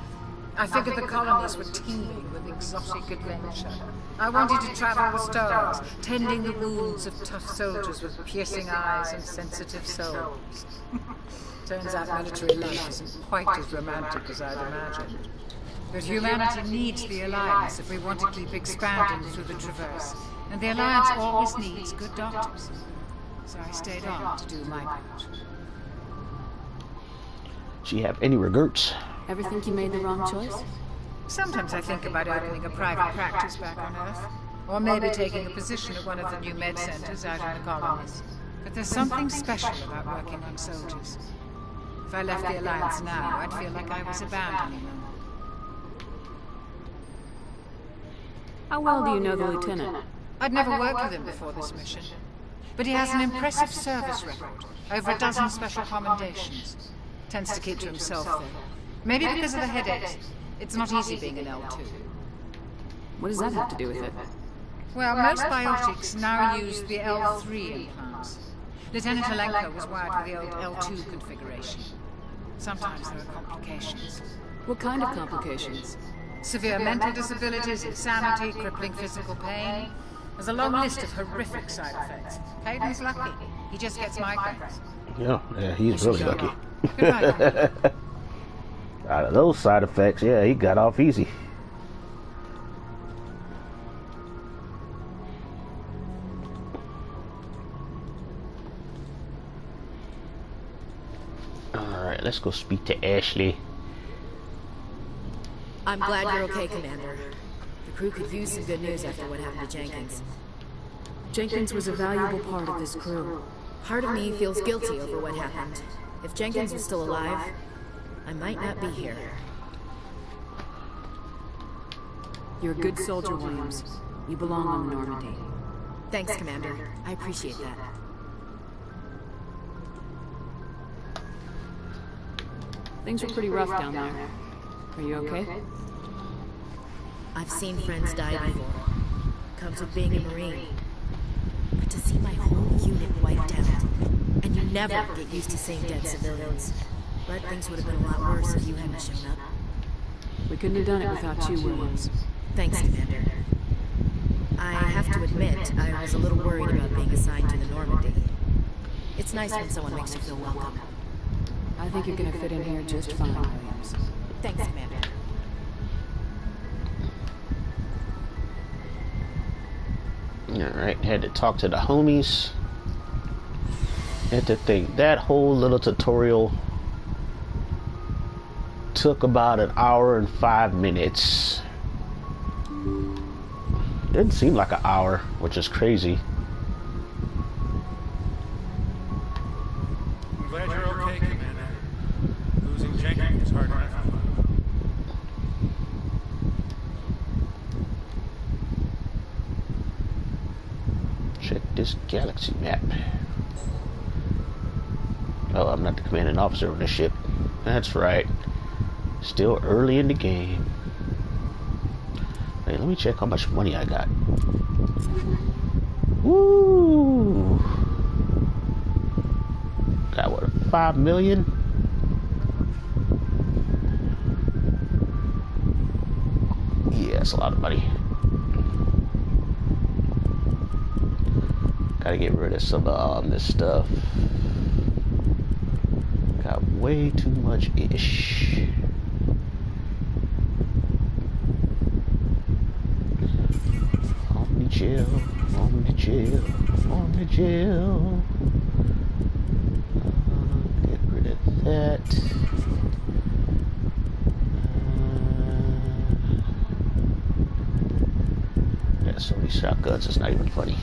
I figured the colonies were teeming with exotic adventure. I wanted to travel the stars, tending the wounds of tough soldiers with piercing eyes and sensitive souls. Turns out military life isn't quite as romantic as I'd imagined. But humanity needs the Alliance if we want to keep expanding through the Traverse. And the Alliance always needs good doctors. So I stayed on to do my part. Do you have any regrets? Ever think you made the wrong choice? Sometimes I think about opening a private practice back on Earth. Or maybe taking a position at one of the new med centers out in the colonies. But there's something special about working on soldiers. If I left the Alliance now, I'd feel like I was abandoning them. How well do you know the Lieutenant? I'd never worked with him before this mission. But he has an impressive service record. Over a dozen special commendations. Tends to keep to himself, though. Maybe because of the headaches. It's not easy being an L2. What does that have to do with it? Well, most biotics now use the L3 implants. Lieutenant Alenko was wired with the old L2 configuration. Sometimes there are complications. What kind of complications? Severe mental disabilities, insanity, crippling physical pain. There's a long list of horrific side effects. Hayden's lucky. He just gets migraines. Yeah, he's really lucky. Goodbye. Out of those side effects, yeah, he got off easy. Alright, let's go speak to Ashley. I'm glad you're okay, Commander. The crew could use some good news after what happened to Jenkins. Jenkins was a valuable part of this crew. Part of me feels guilty over what happened. If Jenkins was still alive, I might not be here. You're a good soldier, Williams. You belong on the Normandy. Thanks, Commander. I appreciate that. Things are pretty rough down there. Are you okay? I've seen friends die before. Comes with being a Marine. But to see my whole unit wiped out, and you never get used to seeing dead civilians. But things would have been a lot worse if you hadn't shown up. We couldn't have done it without you, Williams. Thanks, Commander. I have to admit, I was a little worried about being assigned to the Normandy. It's nice when someone makes you feel welcome. I think you're gonna fit in here just fine, Williams. Thanks, Commander. Alright, had to talk to the homies. Had to think that whole little tutorial took about an hour and 5 minutes. Didn't seem like an hour, which is crazy. I'm glad you're okay, Commander. Losing Jenkins is hard enough. Check this galaxy map. Oh, I'm not the commanding officer of the ship. That's right. Still early in the game. Wait, let me check how much money I got. Woo! Got what, 5 million? Yeah, that's a lot of money. Gotta get rid of some of this stuff. Got way too much ish. Omni-Gel, Omni-Gel, Omni-Gel. Get rid of that. Yeah, so many shotguns, it's not even funny.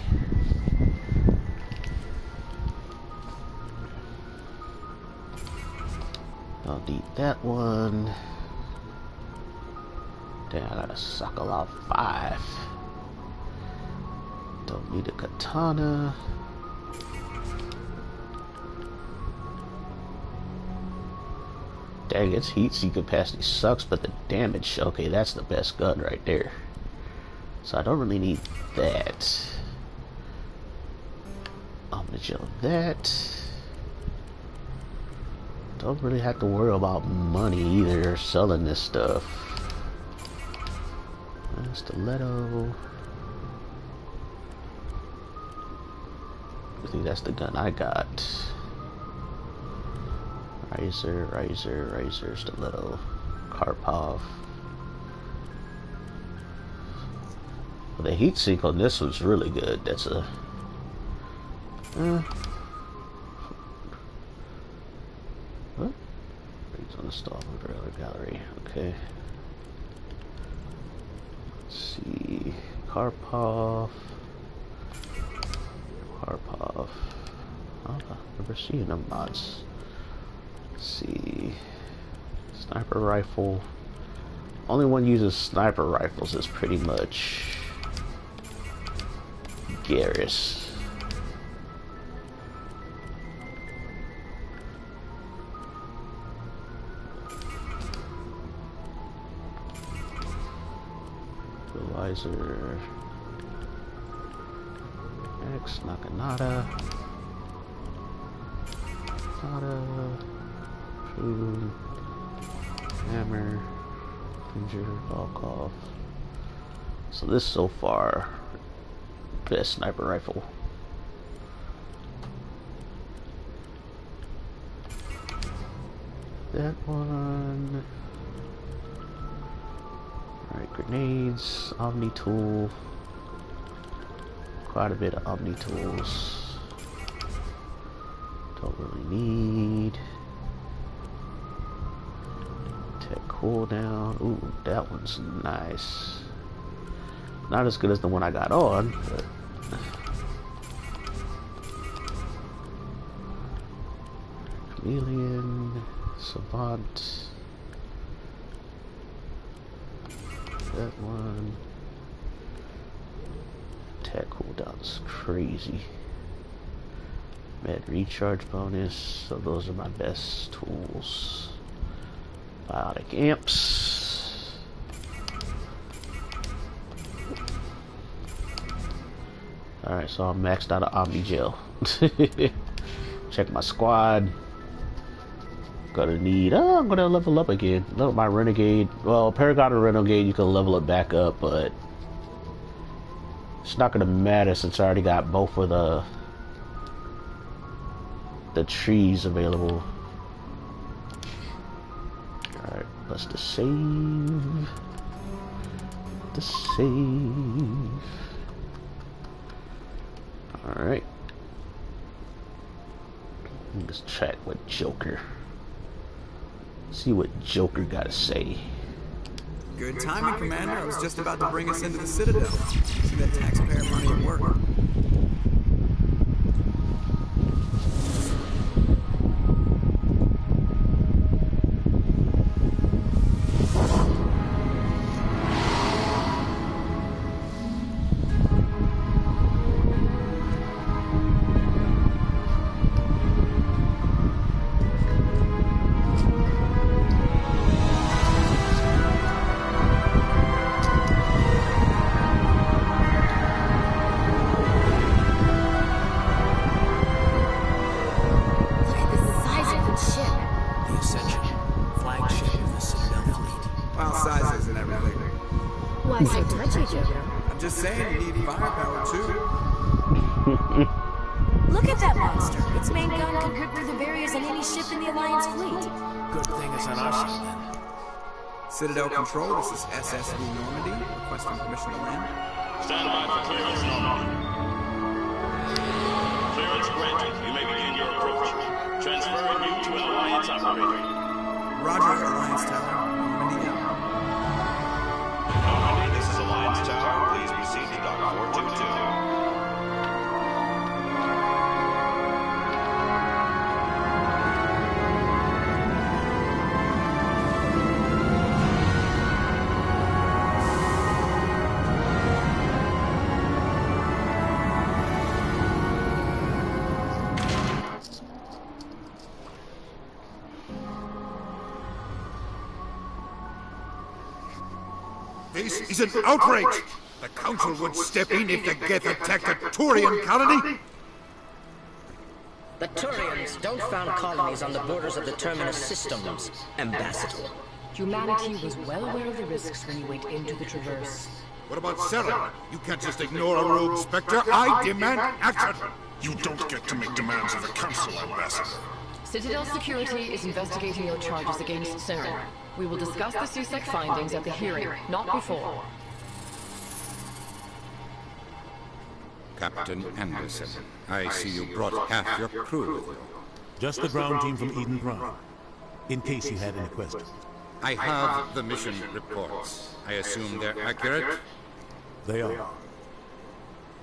I'll need that one. Damn, I got a Sokolov 5. Don't need a katana. Dang, its heat seek capacity sucks, but the damage, okay, that's the best gun right there. So I don't really need that. I'm gonna chill that. Don't really have to worry about money either, selling this stuff. Stiletto. I think that's the gun I got. Razor, stiletto, Karpov. Well, the heat sink on this was really good. That's a what? It's on the stall gallery. Okay. Let's see. Karpov. Oh, I've never seen them mods. Let's see. Sniper rifle. Only one uses sniper rifles is pretty much Garrus. Equalizer. X Nakanata. Food. Hammer. Finger. Volkov. So this so far, best sniper rifle. That one. Alright, grenades, Omni tool. Quite a bit of Omni tools. Don't really need. Tech cooldown. Ooh, that one's nice. Not as good as the one I got on, but Chameleon, Savant. That one. Tech cooldown's crazy. Med recharge bonus, so those are my best tools. Biotic amps. Alright, so I'm maxed out of Omni Gel. Check my squad. Gonna need, I'm gonna level up again. Level my Renegade. Well, Paragon and Renegade, you can level it back up, but it's not gonna matter since I already got both of the trees available. Alright, let's just save. The save. Alright. Let's check with Joker. See what Joker gotta say. Good timing, Commander. I was just about to bring us into the Citadel. See that taxpayer money at work. Look at that monster. Its main gun can rip through the barriers on any ship in the Alliance fleet. Good thing it's on our side, then. Citadel Control, this is SSV Normandy, requesting permission to land. Stand by for clearance, Normandy. Clearance granted. You may begin your approach. Transferring you to an Alliance operator. Roger, Alliance Tower. Normandy out. Normandy, this is Alliance Tower. Please proceed to Dock 422. This is an outrage! The Council would step in if the Geth attacked a Turian colony! The Turians don't found colonies on the borders of the Terminus systems, Ambassador. Humanity was well aware of the risks when you went into the Traverse. What about Saren? You can't just ignore a rogue Spectre. I demand action! You don't get to make demands of the Council, Ambassador. Citadel Security is investigating your charges against Saren. We will discuss the CSEC findings at the hearing, not before. Captain Anderson, I see you brought half your crew with you. Just the ground team from Eden Prime, in case you had any questions. I have the mission reports. I assume they're accurate? They are.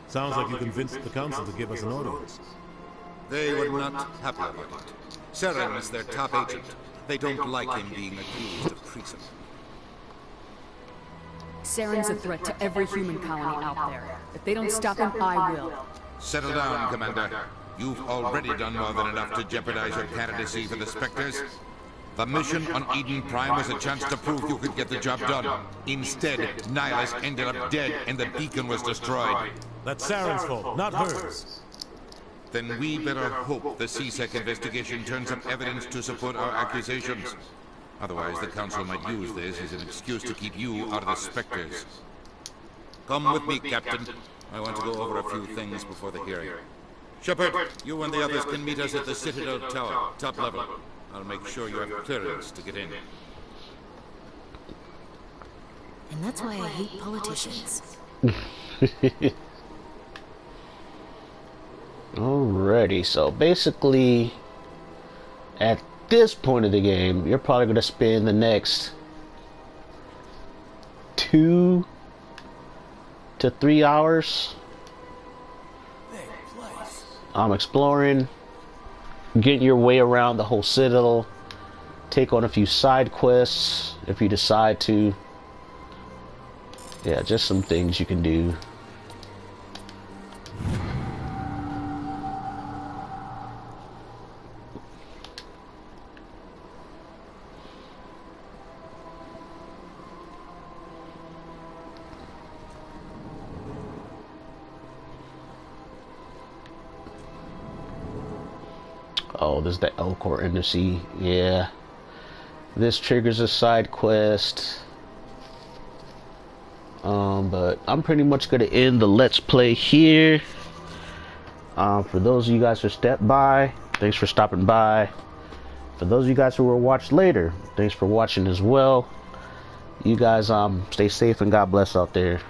Sounds like you convinced the Council to give us an audience. They were not happy about it. Saren is their top agent. They don't like him being accused of treason. Saren's a threat to every human colony out there. If they don't stop him, I will. Settle down, Commander. You've already done more than enough to jeopardize your candidacy for the Spectres. The mission on Eden Prime was a chance to prove you could get the job done. Instead, Nihilus ended up dead and the beacon was destroyed. That's Saren's fault, not hers. Then we better hope the CSEC investigation turns up evidence to support our accusations. Otherwise, the Council might use this as an excuse to keep you out of the Spectres. Come with me, Captain. I want to go over a few things before the hearing. Shepard, you and the others can meet us at the Citadel Tower, top level. I'll make sure you have clearance to get in. And that's why I hate politicians. Alrighty, so basically, at this point of the game, you're probably going to spend the next 2 to 3 hours exploring, getting your way around the whole Citadel, take on a few side quests if you decide to. Yeah, just some things you can do. Oh, this is the Elcor Embassy. Yeah. This triggers a side quest. But I'm pretty much gonna end the Let's Play here. For those of you guys who stepped by, thanks for stopping by. For those of you guys who will watch later, thanks for watching as well. You guys stay safe and God bless out there.